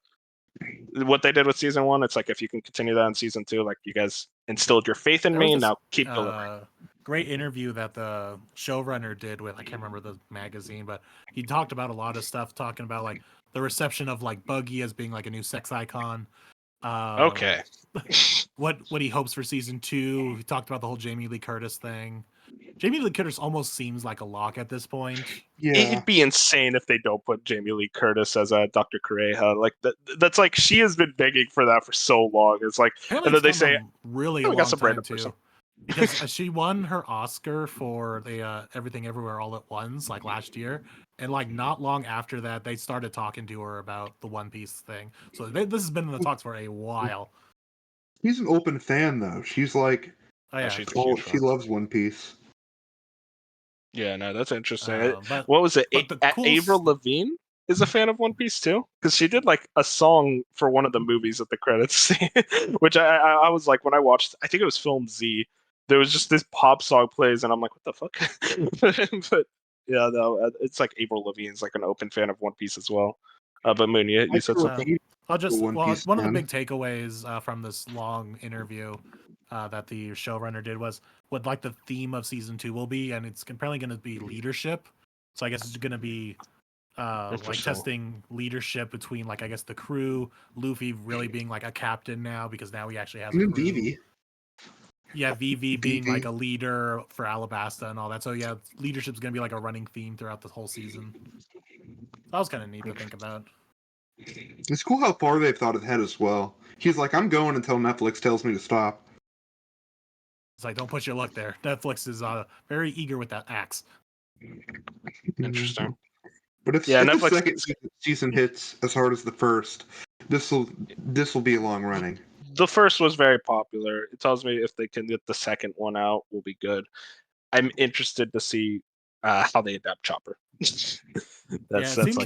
What they did with season 1, it's like if you can continue that in season 2, like you guys instilled your faith in me, now keep delivering. Great interview that the showrunner did with, I can't remember the magazine, but he talked about a lot of stuff, talking about like the reception of like Buggy as being like a new sex icon. Okay. what he hopes for season 2. He talked about the whole Jamie Lee Curtis thing. Jamie Lee Curtis almost seems like a lock at this point. Yeah, It'd be insane if they don't put Jamie Lee Curtis as Dr. Correja. Like that's like she has been begging for that for so long. It's like, Apparently and then they it's say, really "Oh, a we got long some time random too. person." Because she won her Oscar for the Everything Everywhere All at Once like last year, and like not long after that they started talking to her about the One Piece thing. So this has been in the talks for a while. she's an open fan though. She's like, Oh yeah, she's a oh, huge she fan. loves One Piece. Yeah, no, that's interesting. but What was it? but the cool Avril Lavigne is a fan of One Piece too, because she did like a song for one of the movies at the credits, which I was like when I watched. I think it was Film Z. There was just this pop song plays, and I'm like, what the fuck? But yeah, no, it's like Avril Lavigne's like an open fan of One Piece as well. But Moon, you said something. I'll just One Piece one of the fan. big takeaways from this long interview that the showrunner did was what like the theme of season 2 will be, and it's apparently going to be leadership. So I guess it's going to be like testing leadership between like I guess the crew, Luffy really being like a captain now because now he actually has a crew. Vivi. Yeah, Vivi being like a leader for Alabasta and all that. So yeah, leadership's going to be like a running theme throughout the whole season. That was kind of neat to think about. It's cool how far they've thought ahead as well. He's like, I'm going until Netflix tells me to stop. It's like, don't push your luck there. Netflix is very eager with that axe. Interesting. But if Netflix... the second season hits as hard as the first, this will be a long running. The first was very popular. It tells me if they can get the second one out, will be good. I'm interested to see how they adapt Chopper. that's like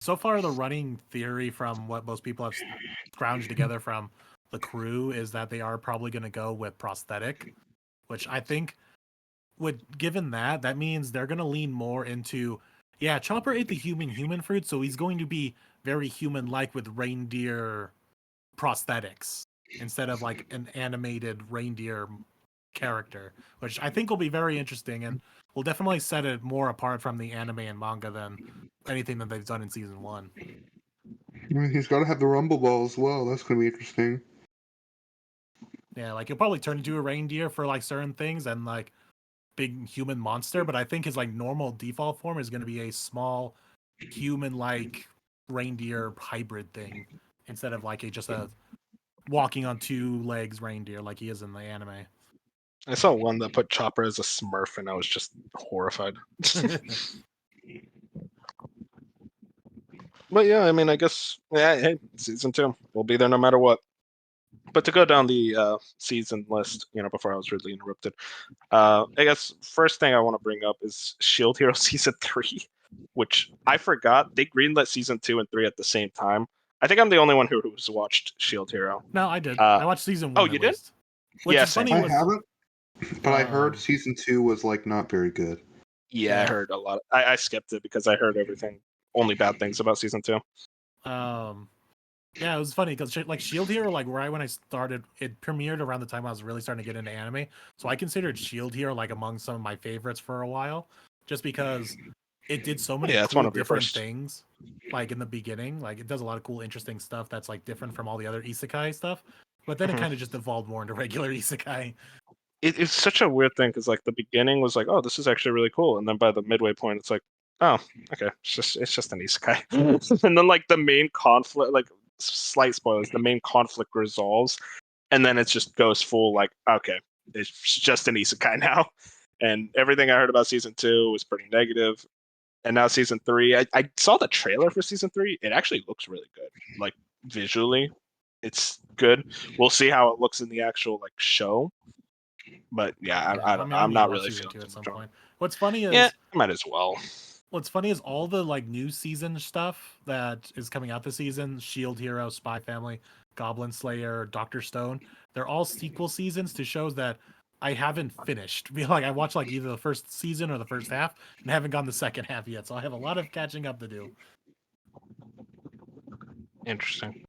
so far the running theory from what most people have scrounged together from the crew is that they are probably going to go with prosthetic, which I think given that means they're going to lean more into Chopper ate the human fruit, so he's going to be very human-like with reindeer prosthetics instead of like an animated reindeer character, which I think will be very interesting and will definitely set it more apart from the anime and manga than anything that they've done in season 1. He's got to have the rumble ball as well. That's going to be interesting. Yeah, like he'll probably turn into a reindeer for like certain things and like big human monster, but I think his like normal default form is going to be a small human-like reindeer hybrid thing instead of like just a walking on 2 legs reindeer like he is in the anime. I saw one that put Chopper as a Smurf, and I was just horrified. But yeah, I mean, I guess hey, season 2, we'll be there no matter what. But to go down the season list, before I was rudely interrupted, I guess first thing I want to bring up is Shield Hero season 3, which I forgot they greenlit season 2 and 3 at the same time. I think I'm the only one who's watched Shield Hero. No, I did. I watched season 1. Oh, you did? Yeah, funny I haven't, but I heard season 2 was like not very good. Yeah, I heard a lot. I skipped it because I heard only bad things about season 2. Yeah, it was funny because like Shield Hero, like right when I started, it premiered around the time I was really starting to get into anime. So I considered Shield Hero like among some of my favorites for a while, just because it did so many cool different things. Like in the beginning, like it does a lot of cool, interesting stuff that's like different from all the other isekai stuff. But then it kind of just evolved more into regular isekai. It's such a weird thing because like the beginning was like, oh, this is actually really cool, and then by the midway point, it's like, oh, okay, it's just an isekai, and then like the main conflict, like slight spoilers, the main conflict resolves, and then it just goes full like, okay, it's just an isekai now. And everything I heard about season 2 was pretty negative. And now season 3, I saw the trailer for season 3. It actually looks really good. Like visually, it's good. We'll see how it looks in the actual like show. But yeah, I'm not really feeling it at some point. What's funny is might as well. What's funny is all the like new season stuff that is coming out this season, Shield Hero, Spy Family, Goblin Slayer, Dr. Stone, they're all sequel seasons to shows that I haven't finished. Like I watched like either the first season or the first half and haven't gone the second half yet. So I have a lot of catching up to do. Interesting.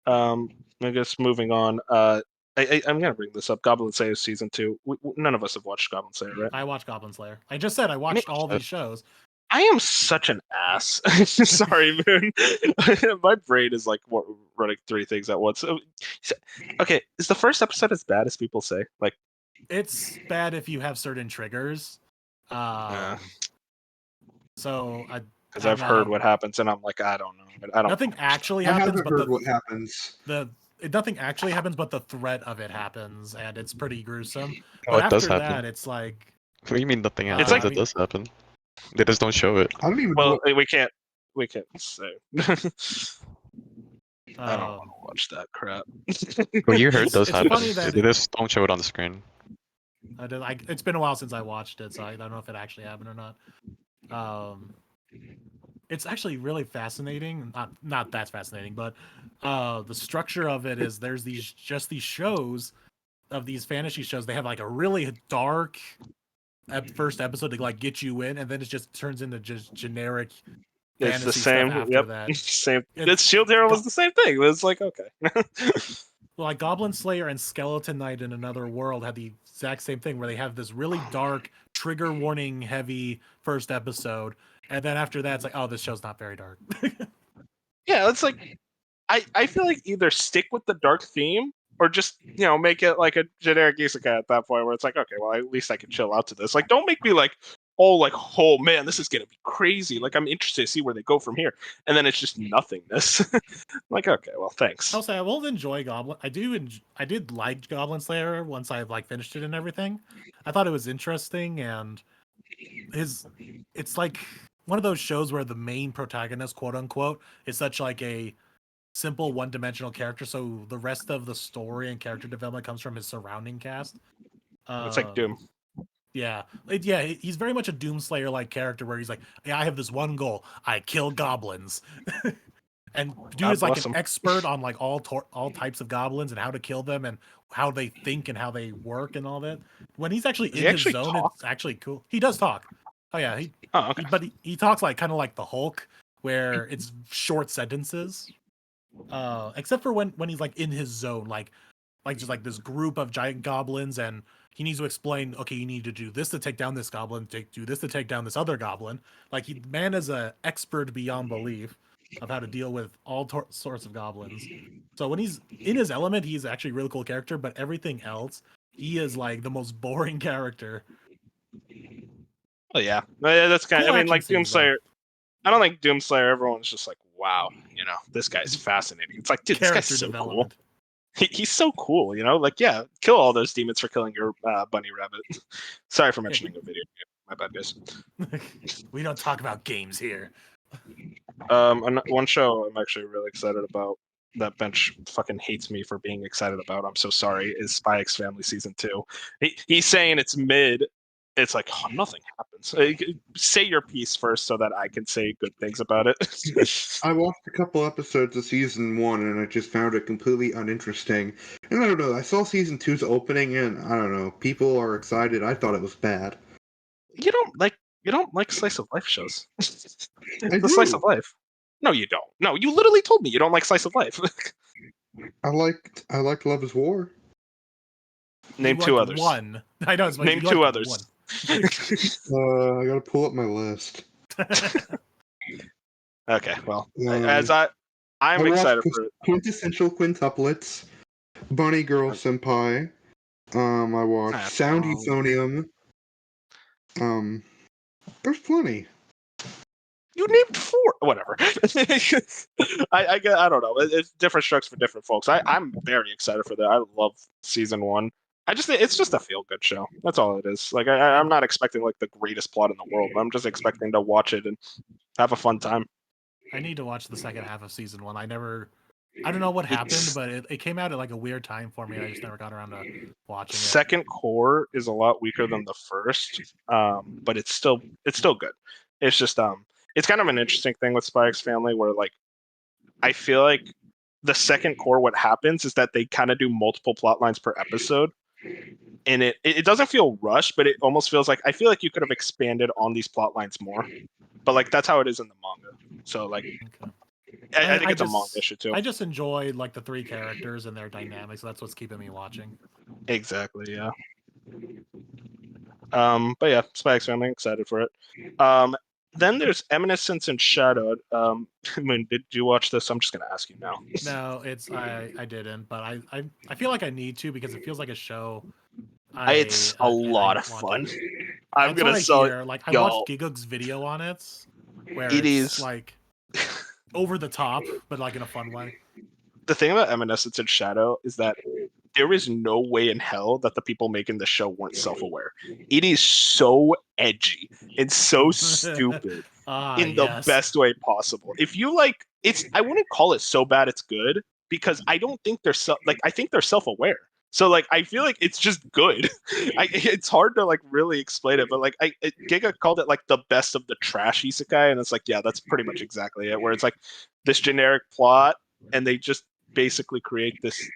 I guess moving on. I'm gonna bring this up. Goblin Slayer season 2. None of us have watched Goblin Slayer, right? I watched Goblin Slayer. I just said I watched all these shows. I am such an ass. Sorry, Moon. My brain is like running three things at once. Okay, is the first episode as bad as people say? Like, it's bad if you have certain triggers. So because I've heard what happens, and I'm like, I don't know. I don't. Nothing actually I happens, haven't heard what happens. Nothing actually happens, but the threat of it happens, and it's pretty gruesome. Oh, But it does after happen. that, it's like. What do you mean nothing It's happens? like- It does happen. They just don't show it. I don't even Well, know. we can't say. I don't want to watch that crap. What you heard does it's happen. funny that They just don't show it on the screen. It's been a while since I watched it, so I don't know if it actually happened or not. It's actually really fascinating. Not that fascinating, but the structure of it is there's these shows of these fantasy shows. They have like a really dark first episode to like get you in, and then it just turns into just generic. It's the same. After that. Same. It's Shield Hero was the same thing. It was like okay. Like Goblin Slayer and Skeleton Knight in Another World had the exact same thing where they have this really dark, trigger warning heavy first episode, and then after that it's like, oh, this show's not very dark. Yeah, it's like I feel like either stick with the dark theme or just make it like a generic isekai at that point where it's like, okay, well at least I can chill out to this. Like don't make me like oh man, this is gonna be crazy. Like I'm interested to see where they go from here, and then it's just nothingness. Like okay, well thanks. I'll say I will enjoy Goblin. I did like Goblin Slayer once I like finished it and everything. I thought it was interesting, and it's like one of those shows where the main protagonist, quote unquote, is such like a simple one-dimensional character, so the rest of the story and character development comes from his surrounding cast. It's like Doom. Yeah, he's very much a Doomslayer like character where he's like, yeah, I have this one goal: I kill goblins. And dude is like an expert on like all types of goblins and how to kill them and how they think and how they work and all that. When he's actually in his zone, it's actually cool. He does talk. Oh yeah, but he talks like kind of like the Hulk, where it's short sentences. Except for when he's like in his zone, like just like this group of giant goblins, and he needs to explain, okay, you need to do this to take down this goblin, do this to take down this other goblin. Like man is an expert beyond belief of how to deal with all sorts of goblins. So when he's in his element, he's actually a really cool character, but everything else, he is like the most boring character. Oh yeah, that's kind of, I mean, like Doomslayer. I don't think Doomslayer, everyone's just like, wow, this guy's fascinating. It's like, dude, this guy's so cool. He's so cool, like, yeah, kill all those demons for killing your bunny rabbit. Sorry for mentioning a video game. My bad, guys. We don't talk about games here. One show I'm actually really excited about that Bench fucking hates me for being excited about. I'm so sorry. Is Spy X Family season 2? He's saying it's mid. It's like, oh, nothing happens. Say your piece first so that I can say good things about it. I watched a couple episodes of season 1 and I just found it completely uninteresting. And I don't know, I saw season 2's opening and I don't know, people are excited. I thought it was bad. You don't like slice of life shows. It's the slice of life. No, you don't. No, you literally told me you don't like slice of life. I liked Love is War. Name two others. One. I know. Name two others. I gotta pull up my list. Okay, well, as I'm excited for it. Quintessential Quintuplets, Bunny Girl Senpai. I watched Sound Euphonium. There's plenty. You named 4. Whatever. I don't know. It's different strokes for different folks. I'm very excited for that. I love season 1. It's just a feel-good show. That's all it is. Like I'm not expecting like the greatest plot in the world. I'm just expecting to watch it and have a fun time. I need to watch the second half of season 1. I don't know what happened, but it came out at like a weird time for me. I just never got around to watching it. Second core is a lot weaker than the first, but it's still good. It's just it's kind of an interesting thing with Spy X Family where like I feel like the second core, what happens is that they kind of do multiple plot lines per episode. And it doesn't feel rushed, but it almost feels like I feel like you could have expanded on these plot lines more. But like that's how it is in the manga. So like I think it's a manga issue too. I just enjoy like the 3 characters and their dynamics. That's what's keeping me watching. Exactly, yeah. But yeah, Spy X Family, excited for it. then there's Evanescence and Shadow. I mean, did you watch this? I'm just gonna ask you now. No, I didn't, but I feel like I need to because it feels like a show. It's a lot of fun. I'm That's gonna what I sell hear. it. Like I Yo, watched Gigug's video on it, where it it's is like over the top, but like in a fun way. the thing about Evanescence and Shadow is that there is no way in hell that the people making the show weren't self-aware. It is so edgy and so stupid in the Yes. best way possible. If you like, I wouldn't call it so bad it's good because I don't think they're I think they're self-aware. So like I feel like it's just good. It's hard to like really explain it, but like Giga called it like the best of the trash isekai, and it's like yeah, that's pretty much exactly it. Where it's like this generic plot, and they just basically create this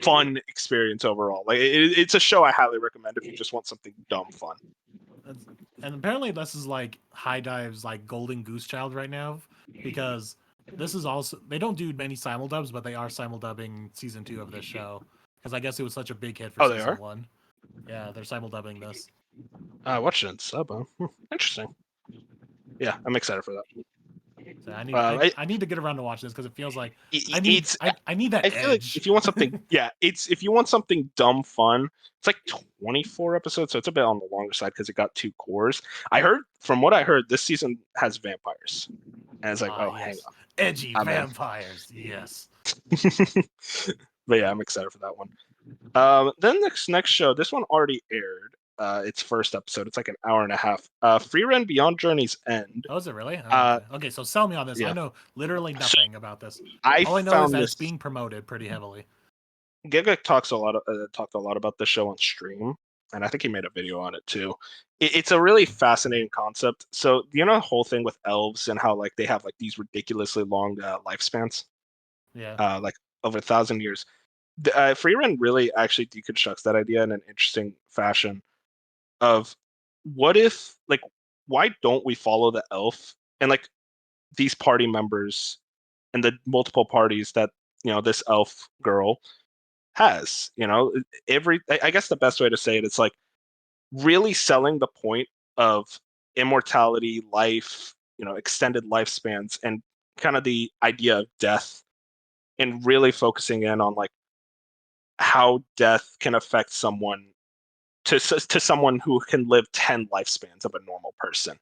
fun experience overall. Like it's a show I highly recommend if you just want something dumb fun. And apparently this is like High Dive's like golden goose child right now, because this is also, they don't do many simuldubs, but they are simuldubbing season 2 of this show because I guess it was such a big hit for season 1. Yeah, they're simuldubbing this. I watched it in sub. Interesting. Yeah, I'm excited for that. So I need to get around to watch this because it feels like I need that edge. Feel like if you want something, if you want something dumb fun, it's like 24 episodes, so it's a bit on the longer side because it got 2 cores. From what I heard, this season has vampires, and it's like, yes. hang on, edgy vampires, yes. But yeah, I'm excited for that one. Then next show, this one already aired. Its first episode. It's like an hour and a half. Frieren Beyond Journey's End. Oh, is it really? Okay, so sell me on this. Yeah. I know literally nothing about this. All I know is that it's being promoted pretty heavily. Giga talked a lot about this show on stream, and I think he made a video on it too. It's a really fascinating concept. So you know the whole thing with elves and how like they have like these ridiculously long lifespans. Yeah. Like over 1,000 years. Frieren really actually deconstructs that idea in an interesting fashion. Of what if like why don't we follow the elf and like these party members and the multiple parties that this elf girl has, I guess the best way to say it's like really selling the point of immortality, life, extended lifespans, and kind of the idea of death, and really focusing in on like how death can affect someone to someone who can live 10 lifespans of a normal person.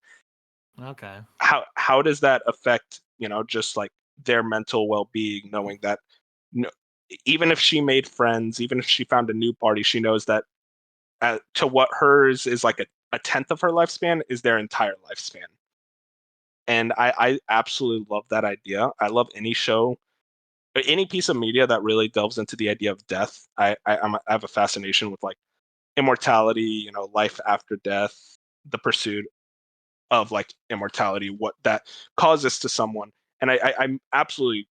Okay. How does that affect, just like their mental well-being, knowing that even if she made friends, even if she found a new party, she knows that to what hers is like a 10th of her lifespan is their entire lifespan. And I absolutely love that idea. I love any show, any piece of media that really delves into the idea of death. I have a fascination with like immortality, life after death, the pursuit of like immortality, what that causes to someone. And I'm absolutely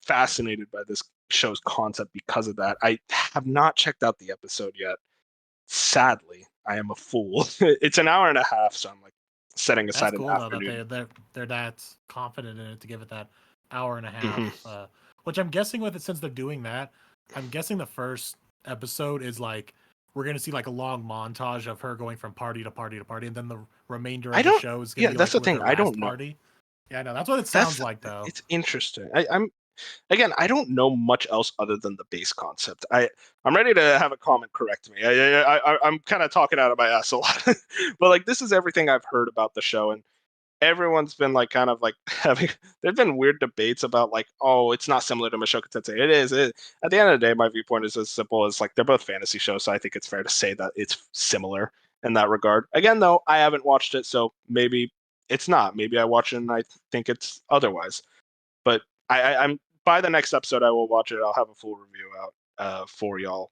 fascinated by this show's concept because of that. I have not checked out the episode yet. Sadly, I am a fool. It's an hour and a half, so I'm like setting aside an afternoon. Though, that they're that confident in it to give it that hour and a half. Which I'm guessing with it, since they're doing that, I'm guessing the first episode is like we're gonna see like a long montage of her going from party to party to party, and then the remainder of the show is gonna be that's like the thing. I don't know. Party. Yeah, I know that's what it sounds like though. It's interesting. I don't know much else other than the base concept. I'm ready to have a comment correct me. I'm kind of talking out of my ass a lot, but like this is everything I've heard about the show, and everyone's been like kind of like having. There've been weird debates about like, oh, it's not similar to Mushoku Tensei. It is. At the end of the day, my viewpoint is as simple as like they're both fantasy shows, so I think it's fair to say that it's similar in that regard. Again, though, I haven't watched it, so maybe it's not. Maybe I watch it and I think it's otherwise. But I'm by the next episode, I will watch it. I'll have a full review out for y'all.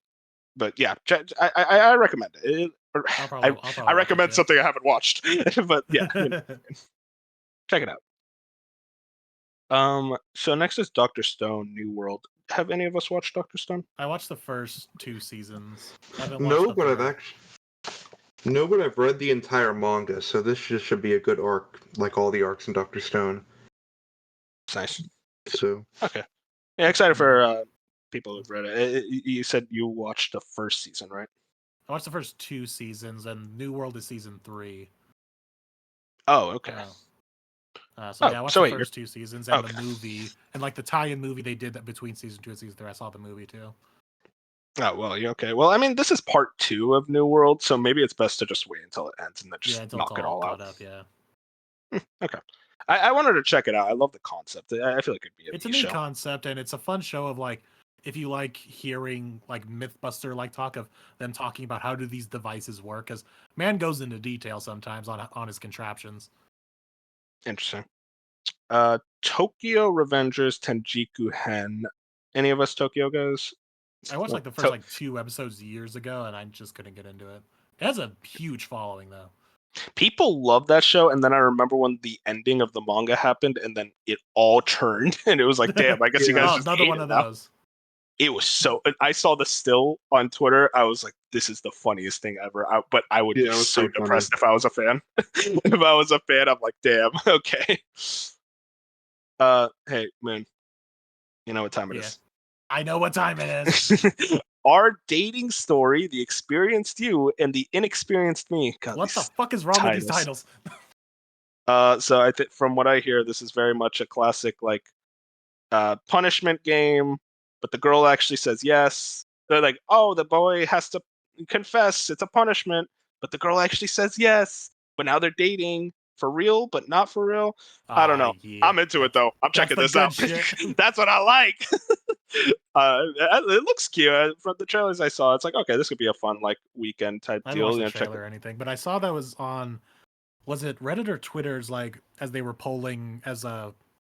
But yeah, I recommend it. I recommend something I haven't watched. But yeah, check it out. So next is Dr. Stone, New World. Have any of us watched Dr. Stone? I watched the first 2 seasons. No, but I've read the entire manga, so this just should be a good arc, like all the arcs in Dr. Stone. It's nice. So okay, yeah, excited for people who've read it. You said you watched the first season, right? I watched the first 2 seasons, and New World is season 3. Oh, okay. So I watched the first 2 seasons and the movie, and like the tie-in movie they did that between season 2 and season 3. I saw the movie too. Oh, well, okay. Well, I mean, this is part 2 of New World, so maybe it's best to just wait until it ends and then just knock it all out. Up, yeah. Okay. I wanted to check it out. I love the concept. I feel like it'd be a neat concept, and it's a fun show of like, if you like hearing like Mythbuster like talk of them talking about how do these devices work, because man goes into detail sometimes on his contraptions. Interesting. Tokyo Revengers Tenjiku Hen. Any of us Tokyo guys? I watched like the first 2 episodes years ago, and I just couldn't get into it. It has a huge following though. People love that show, and then I remember when the ending of the manga happened, and then it all turned, and it was like, damn, I guess you guys just another one of those. It was so. I saw the still on Twitter. I was like, "This is the funniest thing ever." But I would be so depressed if I was a fan. If I was a fan, I'm like, "Damn, okay." Hey, Moon. You know what time it is? I know what time it is. Our dating story: the experienced you and the inexperienced me. God, what the fuck is wrong with these titles? So I think from what I hear, this is very much a classic like punishment game. But the girl actually says yes. They're like, oh, the boy has to confess. It's a punishment. But the girl actually says yes. But now they're dating for real, but not for real. I don't know. Yeah. I'm into it, though. I'm checking this out. That's what I like. It looks cute. From the trailers I saw, it's like, okay, this could be a fun like weekend type deal. I didn't watch the trailer or anything, but I saw that was on, was it Reddit or Twitter's, like, as they were polling, as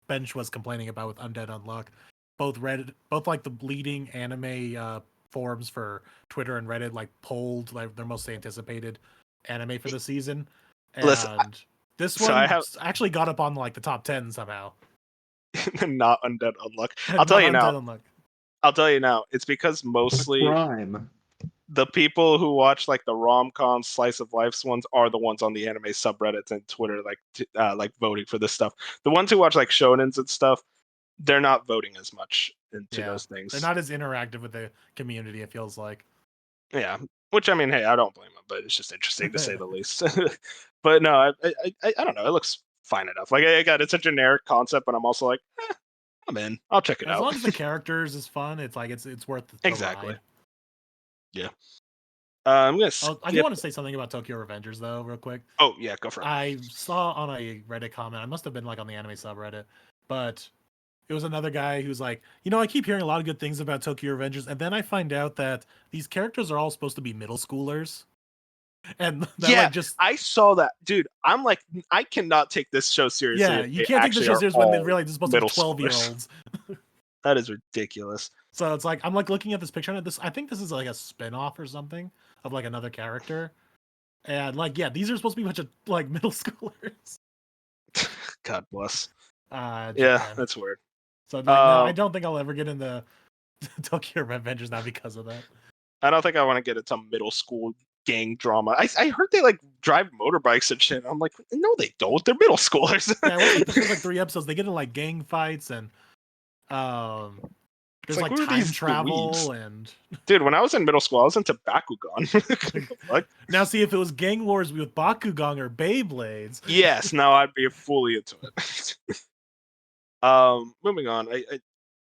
Bench was complaining about with Undead Unluck. Both like the leading anime forums for Twitter and Reddit like polled like their most anticipated anime for the season, and this one actually got up on like the top 10 somehow. Not Undead Unluck. I'll tell you now. I'll tell you now. It's because mostly the people who watch like the rom-com slice of life ones are the ones on the anime subreddits and Twitter like voting for this stuff. The ones who watch like shonens and stuff, they're not voting as much into those things. They're not as interactive with the community, it feels like. Yeah, which I mean, hey, I don't blame them, but it's just interesting to say the least. But no, I don't know. It looks fine enough. Like it's a generic concept, but I'm also like, I'm in. I'll check it out. As long as the characters is fun, it's like it's worth the exactly. ride. Yeah. I'm gonna. I do want to say something about Tokyo Revengers though, real quick. Oh yeah, go for it. I saw on a Reddit comment. I must have been like on the anime subreddit, but it was another guy who's like, I keep hearing a lot of good things about Tokyo Revengers, and then I find out that these characters are all supposed to be middle schoolers. And I saw that, dude. I'm like, I cannot take this show seriously. Yeah, you can't take the show seriously when they realize it's supposed to be 12-year-olds. That is ridiculous. So it's like I'm like looking at this picture, and I think this is like a spin-off or something of like another character, and like these are supposed to be a bunch of like middle schoolers. God bless. Yeah, that's weird. So like, no, I don't think I'll ever get into Tokyo Revengers now because of that. I don't think I want to get into middle school gang drama. I heard they like drive motorbikes and shit. I'm like, no, they don't. They're middle schoolers. Yeah, the first like 3 episodes, they get into like gang fights and there's like time travel and. Dude, when I was in middle school, I was into Bakugan. Like, now, see if it was gang wars with Bakugan or Beyblades. Yes, now I'd be fully into it. Moving on.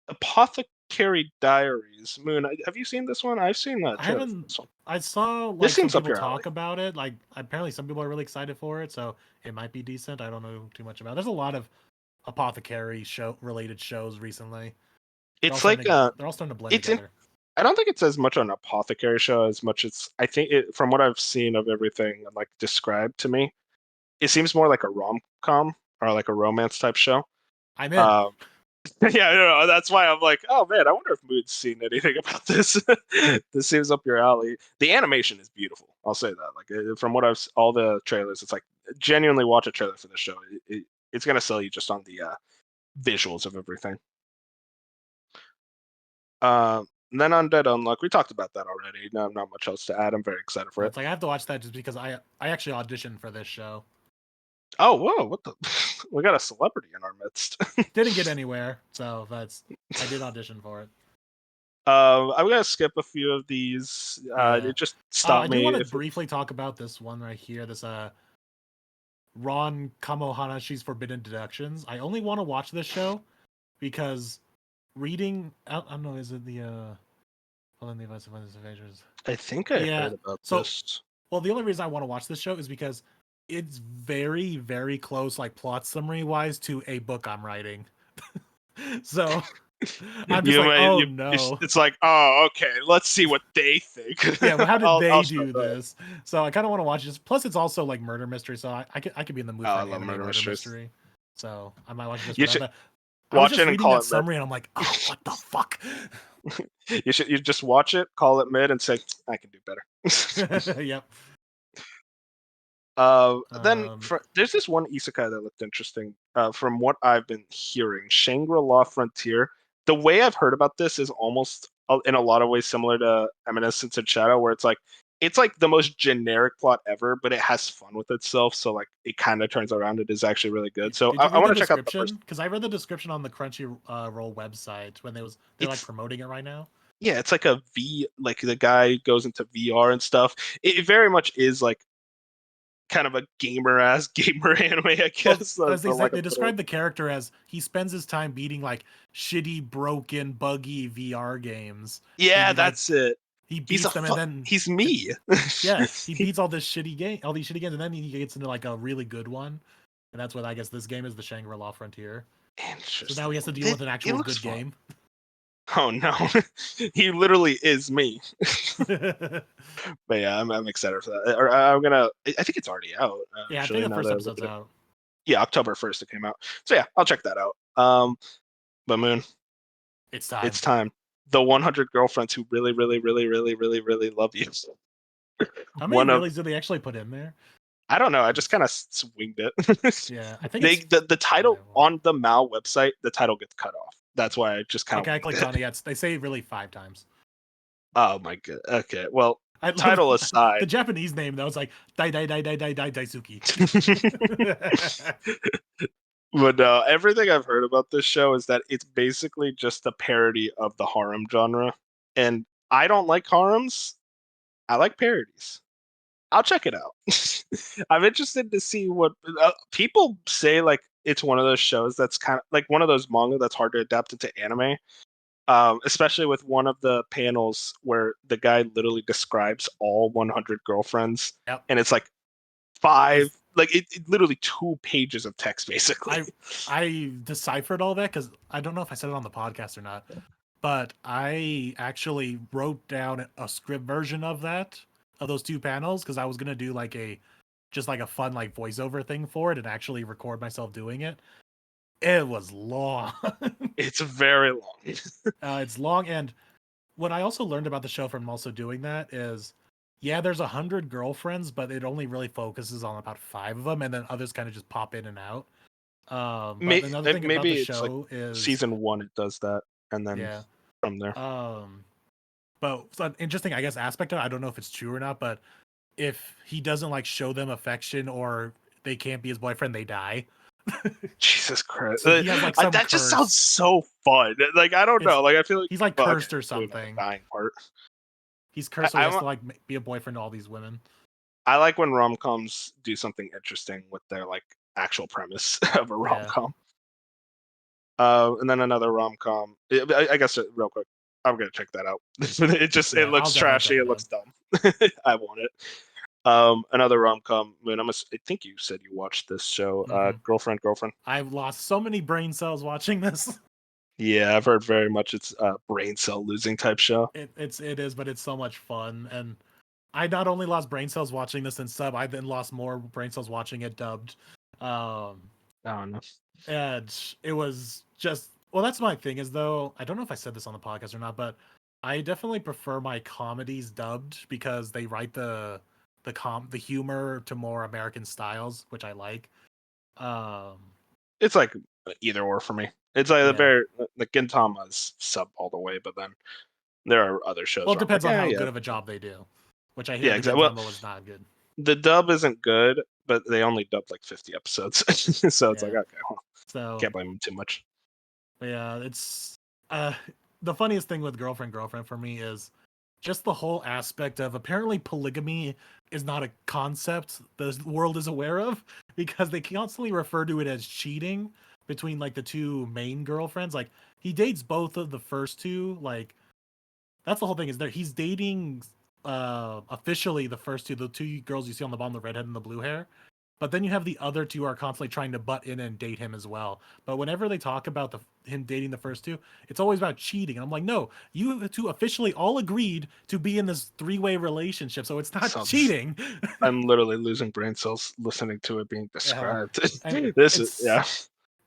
Apothecary Diaries. Moon, have you seen this one? I've seen that. I haven't. I saw like some people talk about it. Like apparently some people are really excited for it, so it might be decent. I don't know too much about it. There's a lot of apothecary related shows recently. It's like they're all starting to blend together. I don't think it's as much an apothecary show as much as I think from what I've seen of everything like described to me, it seems more like a rom-com or like a romance type show. I'm in. Yeah, that's why I'm like, oh man, I wonder if Moon's seen anything about this. This seems up your alley. The animation is beautiful. I'll say that. Like from what I've all the trailers, it's like genuinely watch a trailer for the show. It's gonna sell you just on the visuals of everything. And then Undead Unluck, we talked about that already. No, not much else to add. I'm very excited for it. It's like I have to watch that just because I actually auditioned for this show. Oh, whoa! What the? We got a celebrity in our midst. Didn't get anywhere, so I did audition for it. I'm gonna skip a few of these. It just stopped me. I do want to briefly talk about this one right here. This Ron Kamohanashi's Forbidden Deductions. I only want to watch this show because reading, I don't know, is it the Hold on, the Advice of Invaders? I think I heard about this. Well, the only reason I want to watch this show is because it's very, very close, like plot summary wise, to a book I'm writing. So I'm just no. It's like, oh, okay, let's see what they think. Yeah, well, how did they do this? So I kind of want to watch this. Plus, it's also like murder mystery, so I could be in the mood for an anime murder mystery. So I might watch this. You should watch it and call it summary, and I'm like, oh, what the fuck? You just watch it, call it mid, and say I can do better. Yep. Then there's this one isekai that looked interesting. From what I've been hearing, Shangri-La Frontier. The way I've heard about this is almost in a lot of ways similar to Evanescence and Shadow, where it's like the most generic plot ever, but it has fun with itself. So like it kind of turns around. It is actually really good. So I want to check out the first, because I read the description on the Crunchyroll website when they're like promoting it right now. Yeah, it's like a like the guy goes into VR and stuff. It very much is like kind of a gamer anime, I guess. Well, they describe the character as he spends his time beating like shitty, broken, buggy VR games. Yeah, that's it. He beats them, and then he's me. Yeah, he beats all these shitty games, and then he gets into like a really good one, and that's what I guess this game is, the Shangri-La Frontier. Interesting. So now he has to deal with an actual good game. Oh no, he literally is me. But yeah, I'm excited for that. Or I think it's already out. Yeah, I think the first episode's out. Yeah, October 1st it came out. So yeah, I'll check that out. But Moon, it's time. It's time. The 100 girlfriends who really, really, really, really, really, really love you. How many reallys did they actually put in there? I don't know. I just kind of swinged it. Yeah, I think the title on the Mal website, the title gets cut off. That's why I just kind of. I clicked on it. Yeah, they say really 5 times. Oh my god. Okay, well, title aside, the Japanese name though, it's like Daisuki. But everything I've heard about this show is that it's basically just a parody of the harem genre, and I don't like harems. I like parodies. I'll check it out. I'm interested to see what people say. Like it's one of those shows that's kind of like one of those manga that's hard to adapt into anime. Especially with one of the panels where the guy literally describes all 100 girlfriends, and it's like 5, like it literally 2 pages of text basically. I deciphered all that because I don't know if I said it on the podcast or not, but I actually wrote down a script version of those 2 panels because I was gonna do like a fun like voiceover thing for it and actually record myself doing it. It was long. It's very long. It's long, and what I also learned about the show from also doing that is, yeah, there's 100 girlfriends, but it only really focuses on about 5 of them, and then others kind of just pop in and out. But another thing about the show is season 1 it does that, and then from there. But an interesting, I guess, aspect of it, I don't know if it's true or not, but if he doesn't like show them affection or they can't be his boyfriend, they die. Jesus Christ! So that just sounds so fun. Like I don't know. Like I feel like he's like cursed or something. Dying part. He's cursed. So he has to like be a boyfriend to all these women. I like when rom-coms do something interesting with their like actual premise of a rom-com. And then another rom-com. I guess real quick, I'm gonna check that out. It looks trashy. It looks dumb. I want it. Another rom-com. I think you said you watched this show. Girlfriend. I've lost so many brain cells watching this. Yeah, I've heard very much it's a brain cell losing type show. It is, but it's so much fun. And I not only lost brain cells watching this in sub, I then lost more brain cells watching it dubbed. Oh no. And it was just, well, that's my thing is though, I don't know if I said this on the podcast or not, but I definitely prefer my comedies dubbed because they write the humor to more American styles, which I like. It's like either or for me. It's like the Gintama's sub all the way, but then there are other shows. Well, it depends on how good of a job they do, which I hear exactly. Gintama was not good. The dub isn't good, but they only dubbed like 50 episodes, so it's like okay, well, so can't blame them too much. Yeah, it's the funniest thing with girlfriend for me is just the whole aspect of apparently polygamy is not a concept the world is aware of, because they constantly refer to it as cheating between like the two main girlfriends. Like he dates both of the first two. Like that's the whole thing, is that he's dating officially the first two, the two girls you see on the bottom, the redhead and the blue hair. But then you have the other two are constantly trying to butt in and date him as well. But whenever they talk about him dating the first two, it's always about cheating. And I'm like, no, you two officially all agreed to be in this 3-way relationship, so it's not cheating. I'm literally losing brain cells listening to it being described. Yeah.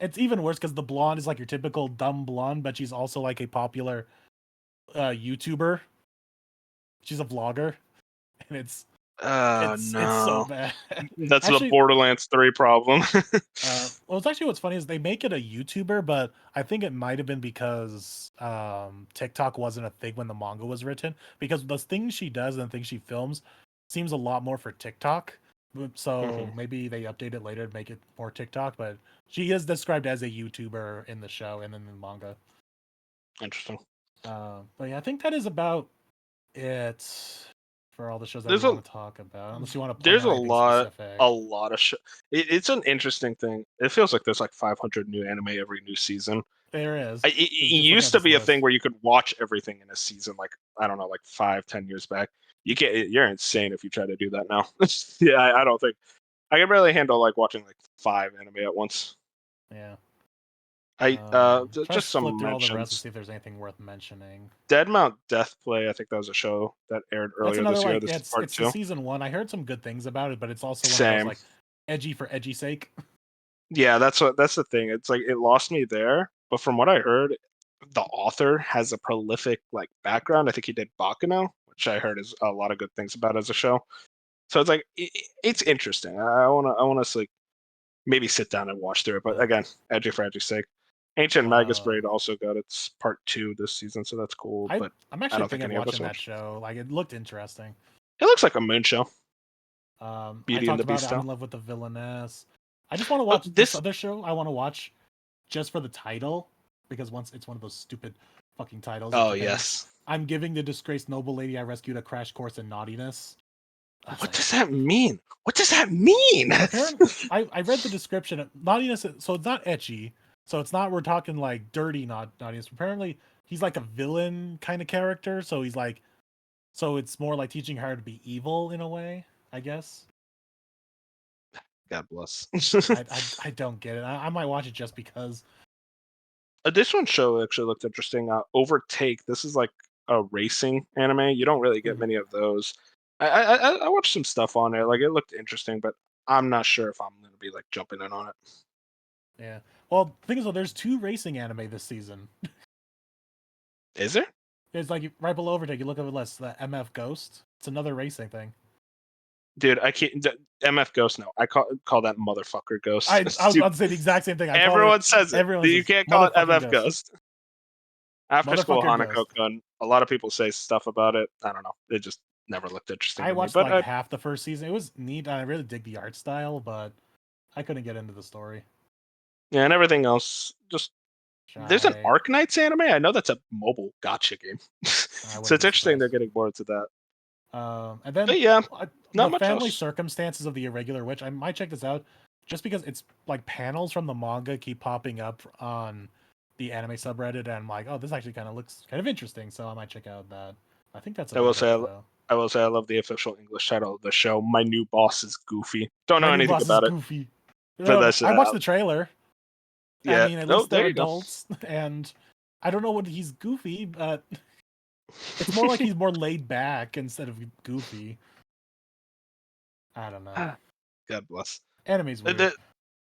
It's even worse because the blonde is like your typical dumb blonde, but she's also like a popular YouTuber. She's a vlogger, and it's so bad. That's actually, the Borderlands 3 problem. Well, it's actually, what's funny is they make it a YouTuber, but I think it might have been because TikTok wasn't a thing when the manga was written, because the things she does and the things she films seems a lot more for TikTok. So maybe they update it later to make it more TikTok, but she is described as a YouTuber in the show and in the manga. Interesting. But yeah, I think that is about it for all the shows that we want to talk about. Unless you want to. There's a lot of show. It's an interesting thing. It feels like there's like 500 new anime every new season. There is. It used to be a thing where you could watch everything in a season, like I don't know, like 5-10 years back. You can't. You're insane if you try to do that now. Yeah, I don't think I can barely handle like watching like 5 anime at once. Yeah. Just some flip through mentions. All the rest to see if there's anything worth mentioning. Deadmount Deathplay, I think that was a show that aired earlier this year. This is part 2. Season 1. I heard some good things about it, but it's also one of those, like, edgy for edgy sake. Yeah, that's the thing. It's like it lost me there, but from what I heard, the author has a prolific like background. I think he did Baccano, which I heard is a lot of good things about as a show. So it's like it's interesting. I wanna like maybe sit down and watch through it, but again, edgy for edgy's sake. Ancient Magus Braid also got its part 2 this season, so that's cool. But I'm actually thinking of watching that show. Like, it looked interesting. It looks like a moon show. Beauty and the Beast. I'm in love with the villainess. I just want to watch this other show. I want to watch just for the title, because once it's one of those stupid fucking titles. Oh yes. I'm giving the disgraced noble lady I rescued a crash course in naughtiness. What does that mean? What does that mean? I read the description. Naughtiness, so it's not ecchi. So it's not, we're talking like dirty naughtiness. Apparently, he's like a villain kind of character. So he's like, so it's more like teaching her to be evil in a way, I guess. God bless. I don't get it. I might watch it just because. This one show actually looked interesting. Overtake. This is like a racing anime. You don't really get many of those. I watched some stuff on it. Like, it looked interesting, but I'm not sure if I'm gonna be like jumping in on it. Yeah. Well, the thing is, there's 2 racing anime this season. Is there? It's like right below Overtake. You look at the list. The MF Ghost. It's another racing thing. Dude, I can't. MF Ghost. No, I call that motherfucker Ghost. I was about to say the exact same thing. Everyone says it. You can't call it MF Ghost. After School Hanako-kun. A lot of people say stuff about it. I don't know. It just never looked interesting. I watched like half the first season. It was neat. I really dig the art style, but I couldn't get into the story. Yeah, and everything else just. There's an Arknights anime. I know that's a mobile gacha game, so it's interesting they're getting more into that. And then, but yeah, the family circumstances of the Irregular Witch. I might check this out, just because it's like panels from the manga keep popping up on the anime subreddit, and I'm like, oh, this actually kind of looks kind of interesting, so I might check out that. I think that's. I will say I love the official English title of the show. My new boss is Goofy. Don't know anything about it. Goofy. I watched the trailer. Yeah, I mean, at least they're adults, and I don't know what he's goofy, but it's more like he's more laid back instead of goofy. I don't know. God bless. Anime's weird.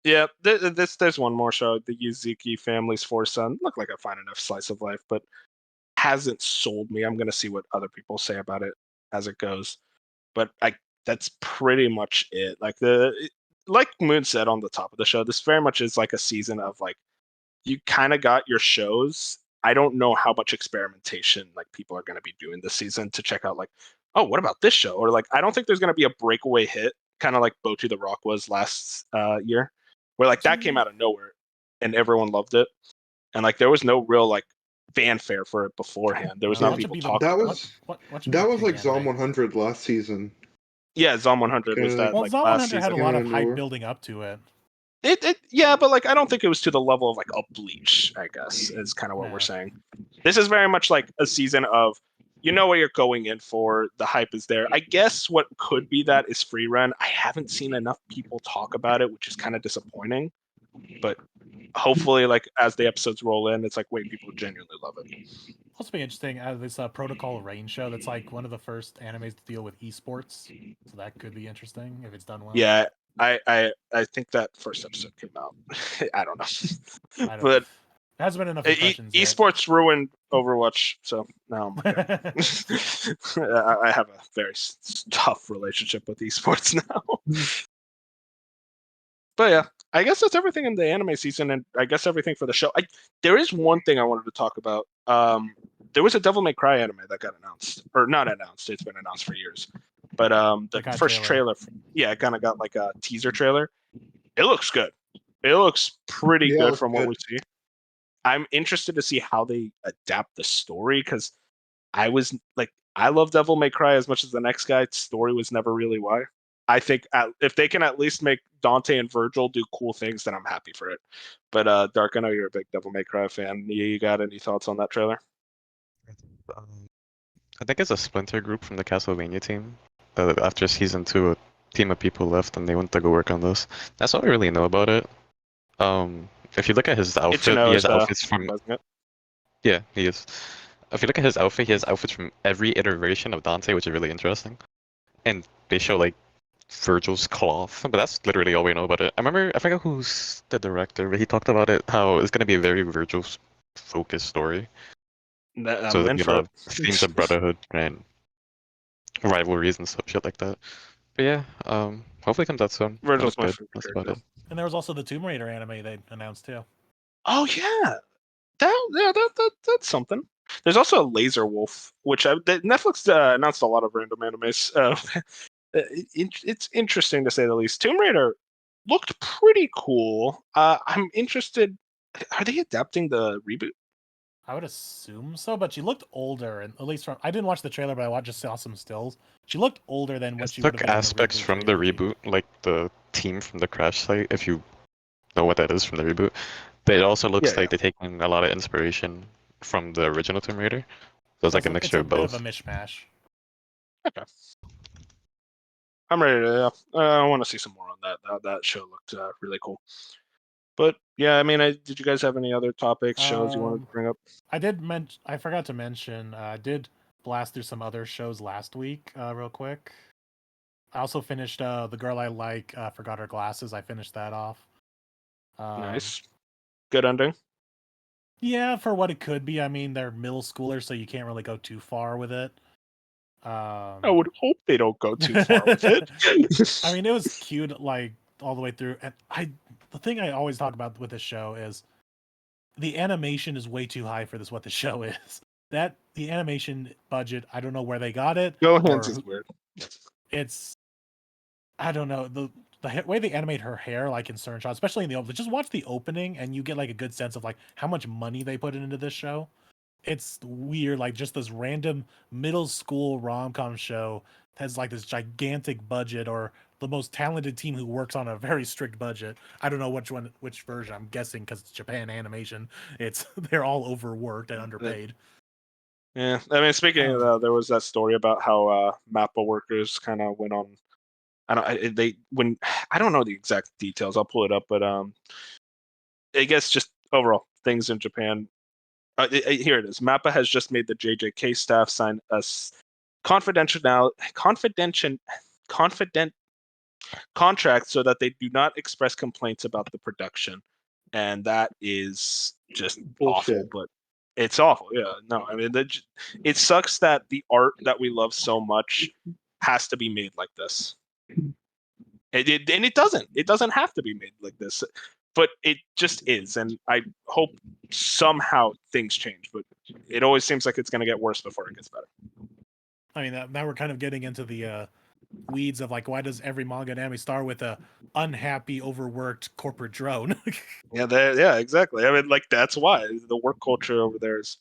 There's one more show. The Yuzuki Family's 4 Son looked like a fine enough slice of life, but hasn't sold me. I'm gonna see what other people say about it as it goes, but that's pretty much it. Like Moon said on the top of the show, this very much is like a season of like, you kind of got your shows. I don't know how much experimentation like people are going to be doing this season to check out like, oh, what about this show? Or like, I don't think there's going to be a breakaway hit, kind of like Bocchi the Rock was last year, where like that came out of nowhere and everyone loved it. And like, there was no real like fanfare for it beforehand. There was What not should people be the- talking. That was what should be that the was king like Zom anime? 100 last season. Yeah, Zom 100 was that Well, like Zom last 100 had a season. lot of Yeah, hype no. building up to it. Yeah, but like I don't think it was to the level of like a Bleach, I guess, is kind of what we're Yeah. saying. This is very much like a season of you know what you're going in for, the hype is there. I guess what could be that is free run. I haven't seen enough people talk about it, which is kind of disappointing. But hopefully, like as the episodes roll in, it's like wait, people genuinely love it. Also be interesting this Protocol Rain show. That's like one of the first animes to deal with esports, so that could be interesting if it's done well. Yeah, I think that first episode came out. I don't know, I don't, but there hasn't been enough impressions yet. esports ruined Overwatch, so now I have a very tough relationship with esports now. But yeah, I guess that's everything in the anime season, and I guess everything for the show. There is one thing I wanted to talk about. There was a Devil May Cry anime that got announced, or not announced. It's been announced for years, but the first trailer, it kind of got like a teaser trailer. It looks good. It looks pretty good from what we see. I'm interested to see how they adapt the story because I love Devil May Cry as much as the next guy. Story was never really why. I think if they can at least make Dante and Virgil do cool things, then I'm happy for it. But Dark, I know you're a big Devil May Cry fan. You got any thoughts on that trailer? I think it's a splinter group from the Castlevania team. After season 2, a team of people left and they went to go work on this. That's all I really know about it. If you look at his outfit, he has outfits from. Yeah, he is. If you look at his outfit, he has outfits from every iteration of Dante, which is really interesting. And they show like Virgil's cloth, but that's literally all we know about it. I forgot who's the director, but he talked about it, how it's going to be a very Virgil-focused story. So there'll be a lot of themes of brotherhood and rivalries and stuff, shit like that. But yeah, hopefully it comes out soon. Virgil's my good. favorite That's character. about it. And there was also the Tomb Raider anime they announced too. Oh yeah, that's something. There's also a Laser Wolf, which Netflix announced a lot of random animes. It's interesting to say the least. Tomb Raider looked pretty cool. I'm interested. Are they adapting the reboot? I would assume so, but she looked older, and at least from I didn't watch the trailer, but I just saw some stills. She looked older than what she would have been. Aspects from the reboot, like the team from the Crash site, if you know what that is from the reboot. But it also looks like they're taking a lot of inspiration from the original Tomb Raider. So it's like a mixture of both. Bit of a mishmash. Okay. I'm ready to. I want to see some more on that. That show looked really cool. But yeah, I mean, did you guys have any other topics, shows you wanted to bring up? I forgot to mention. I did blast through some other shows last week, real quick. I also finished The Girl I Like. Forgot Her Glasses. I finished that off. Nice, good ending. Yeah, for what it could be. I mean, they're middle schoolers, so you can't really go too far with it. I would hope they don't go too far with it. I mean, it was cute, like all the way through. And the thing I always talk about with this show is the animation is way too high for this. What the show is, the animation budget, I don't know where they got it. Gohan's is weird. It's, I don't know, the way they animate her hair, like in certain shots, especially in the opening. Just watch the opening, and you get like a good sense of like how much money they put into this show. It's weird, like just this random middle school rom-com show has like this gigantic budget, or the most talented team who works on a very strict budget. I don't know which version. I'm guessing because it's Japan Animation. They're all overworked and underpaid. Yeah, I mean, speaking of that, there was that story about how Mappa workers kind of went on. I don't know the exact details. I'll pull it up, but I guess just overall things in Japan. Here it is. Mappa has just made the JJK staff sign a confident contract so that they do not express complaints about the production, and that is just awful. But it's awful. Yeah, no, I mean, it sucks that the art that we love so much has to be made like this. And it doesn't have to be made like this. But it just is, and I hope somehow things change. But it always seems like it's going to get worse before it gets better. I mean, now we're kind of getting into the weeds of like, why does every manga and anime start with a unhappy, overworked corporate drone? Yeah, exactly. I mean, like that's why the work culture over there is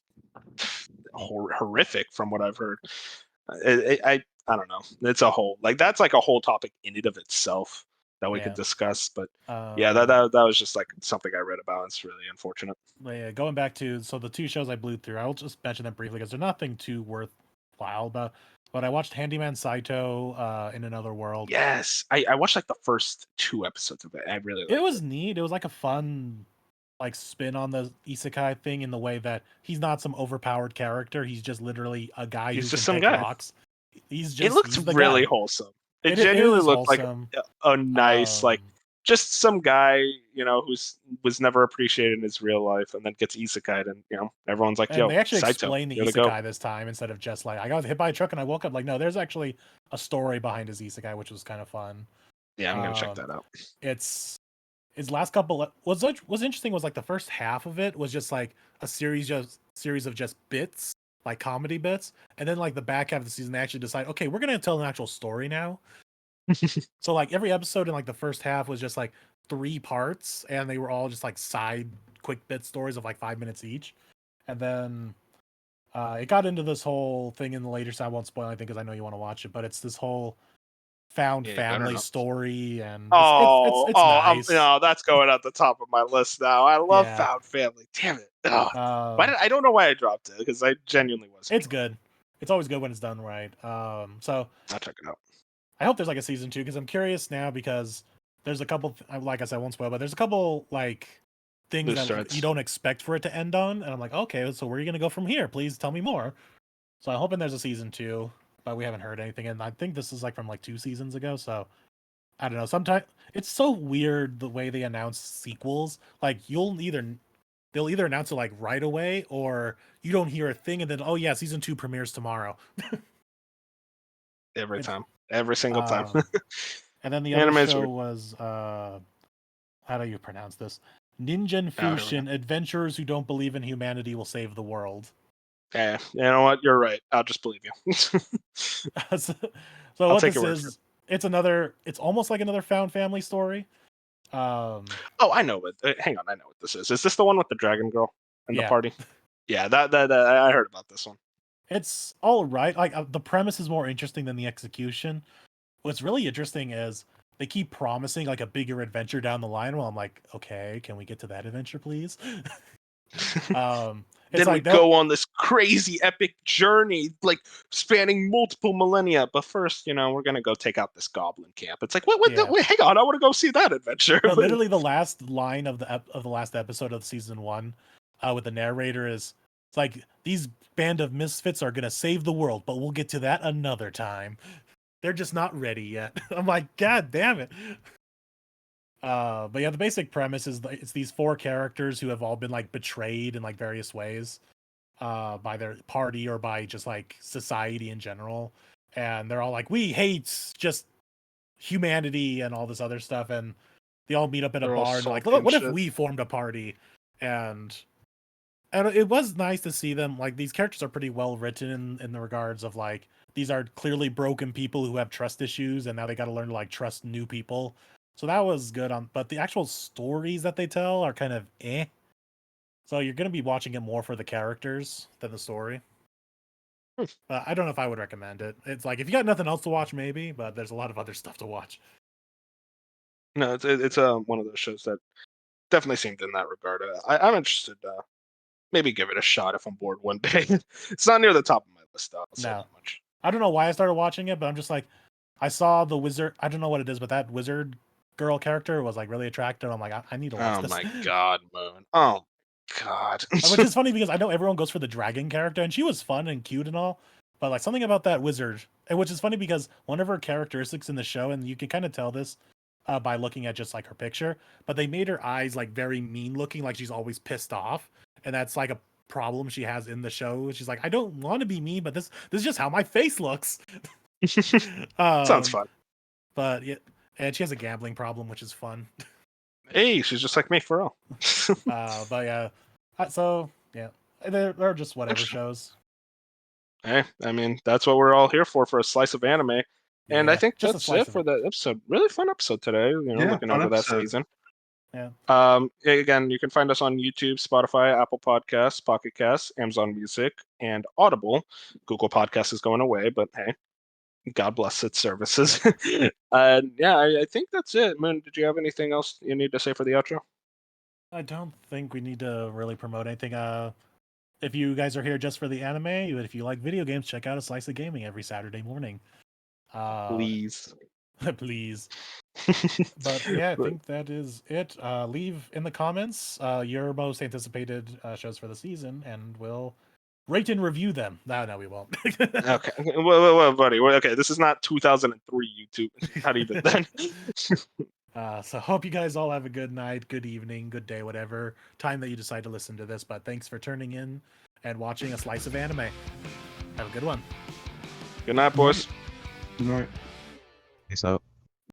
horrific from what I've heard. I don't know. It's a whole that's like a whole topic in and of itself that we could discuss. But that was just like something I read about. It's really unfortunate. Going back to the two shows I blew through, I'll just mention them briefly because they're nothing too worthwhile. But I watched Handyman Saito in Another World. Yes, I watched like the first 2 episodes of it. I really liked it was neat. It was like a fun like spin on the isekai thing in the way that he's not some overpowered character. He's just literally a guy who's just some guy. Rocks. It looked really wholesome. It genuinely looked wholesome. Like a nice just some guy, was never appreciated in his real life and then gets isekai'd and everyone's like, yo, they actually Saito, explain the isekai this time instead of just like I got hit by a truck and I woke up. Like, no, there's actually a story behind his isekai, which was kind of fun. Yeah, I'm gonna check that out. It's his last couple what's interesting was like the first half of it was just like a series of just bits, like comedy bits, and then like the back half of the season they actually decide, okay, we're gonna tell an actual story now. So like every episode in like the first half was just like 3 parts, and they were all just like side quick bit stories of like 5 minutes each, and then it got into this whole thing in the later side. I won't spoil anything because I know you want to watch it, but it's this whole found family story, and it's nice. No, that's going at the top of my list now. I love found family. Damn it! I don't know why I dropped it because I genuinely was. It's good. It's always good when it's done right. So I'll check it out. I hope there's like a season 2 because I'm curious now because there's a couple. Like I said, I won't spoil, but there's a couple like things that you don't expect for it to end on, and I'm like, okay, so where are you gonna go from here? Please tell me more. So I'm hoping there's a season 2. But we haven't heard anything, and I think this is like from like 2 seasons ago. So I don't know. Sometimes it's so weird the way they announce sequels. Like they'll either announce it like right away, or you don't hear a thing, and then season 2 premieres tomorrow. Every single time. And then the other show was how do you pronounce this? Ninja Fushin: Adventurers Who Don't Believe in Humanity Will Save the World. Yeah, you know what? You're right. I'll just believe you. So what this is, it's almost like another found family story. I know it. Hang on, I know what this is. Is this the one with the dragon girl and the party? Yeah, that I heard about this one. It's all right. Like the premise is more interesting than the execution. What's really interesting is they keep promising like a bigger adventure down the line. Well, I'm like, okay, can we get to that adventure, please? Then we go on this crazy epic journey, like spanning multiple millennia. But first, we're gonna go take out this goblin camp. It's like, wait, hang on, I want to go see that adventure. No, literally, the last line of the last episode of season 1, with the narrator is, it's like these band of misfits are gonna save the world, but we'll get to that another time. They're just not ready yet. I'm like, God damn it. But yeah, the basic premise is it's these 4 characters who have all been like betrayed in like various ways, by their party or by just like society in general, and they're all like, we hate just humanity and all this other stuff, and they all meet up in a bar and like, what if we formed a party? And it was nice to see them. Like, these characters are pretty well written in the regards of like, these are clearly broken people who have trust issues, and now they got to learn to like trust new people. So that was good but the actual stories that they tell are kind of eh. So you're going to be watching it more for the characters than the story. I don't know if I would recommend it. It's like, if you got nothing else to watch, maybe, but there's a lot of other stuff to watch. No, it's one of those shows that definitely seemed in that regard. I'm interested. Maybe give it a shot if I'm bored one day. It's not near the top of my list, though. No. I don't know why I started watching it, but I'm just like, I saw the wizard. I don't know what it is, but that wizard girl character was like really attractive. I'm like, I need to watch this. Oh my god, Moon. Oh god. Which is funny because I know everyone goes for the dragon character, and she was fun and cute and all, but like something about that wizard, and which is funny because one of her characteristics in the show, and you can kind of tell this by looking at just like her picture, but they made her eyes like very mean looking, like she's always pissed off, and that's like a problem she has in the show. She's like, I don't want to be mean, but this is just how my face looks. Sounds fun. But yeah, and she has a gambling problem, which is fun. Hey, she's just like me for real. But yeah, so yeah, they're just whatever shows. Hey, I mean, that's what we're all here for a slice of anime. And I think just that's it for the episode. Really fun episode today. Looking over that season. Yeah. Again, you can find us on YouTube, Spotify, Apple Podcasts, Pocket Casts, Amazon Music, and Audible. Google Podcasts is going away, but hey, God bless its services. And yeah, I think that's it. Moon, did you have anything else you need to say for the outro? I don't think we need to really promote anything. If you guys are here just for the anime, if you like video games, check out A Slice of Gaming every Saturday morning. Please. Please. But yeah, I think that is it. Leave in the comments your most anticipated shows for the season, and we'll rate and review them. No, we won't. Okay, well, buddy. Okay, this is not 2003 YouTube. Not even then. So hope you guys all have a good night, good evening, good day, whatever time that you decide to listen to this. But thanks for turning in and watching A Slice of Anime. Have a good one. Good night, boys. Good night. Peace out.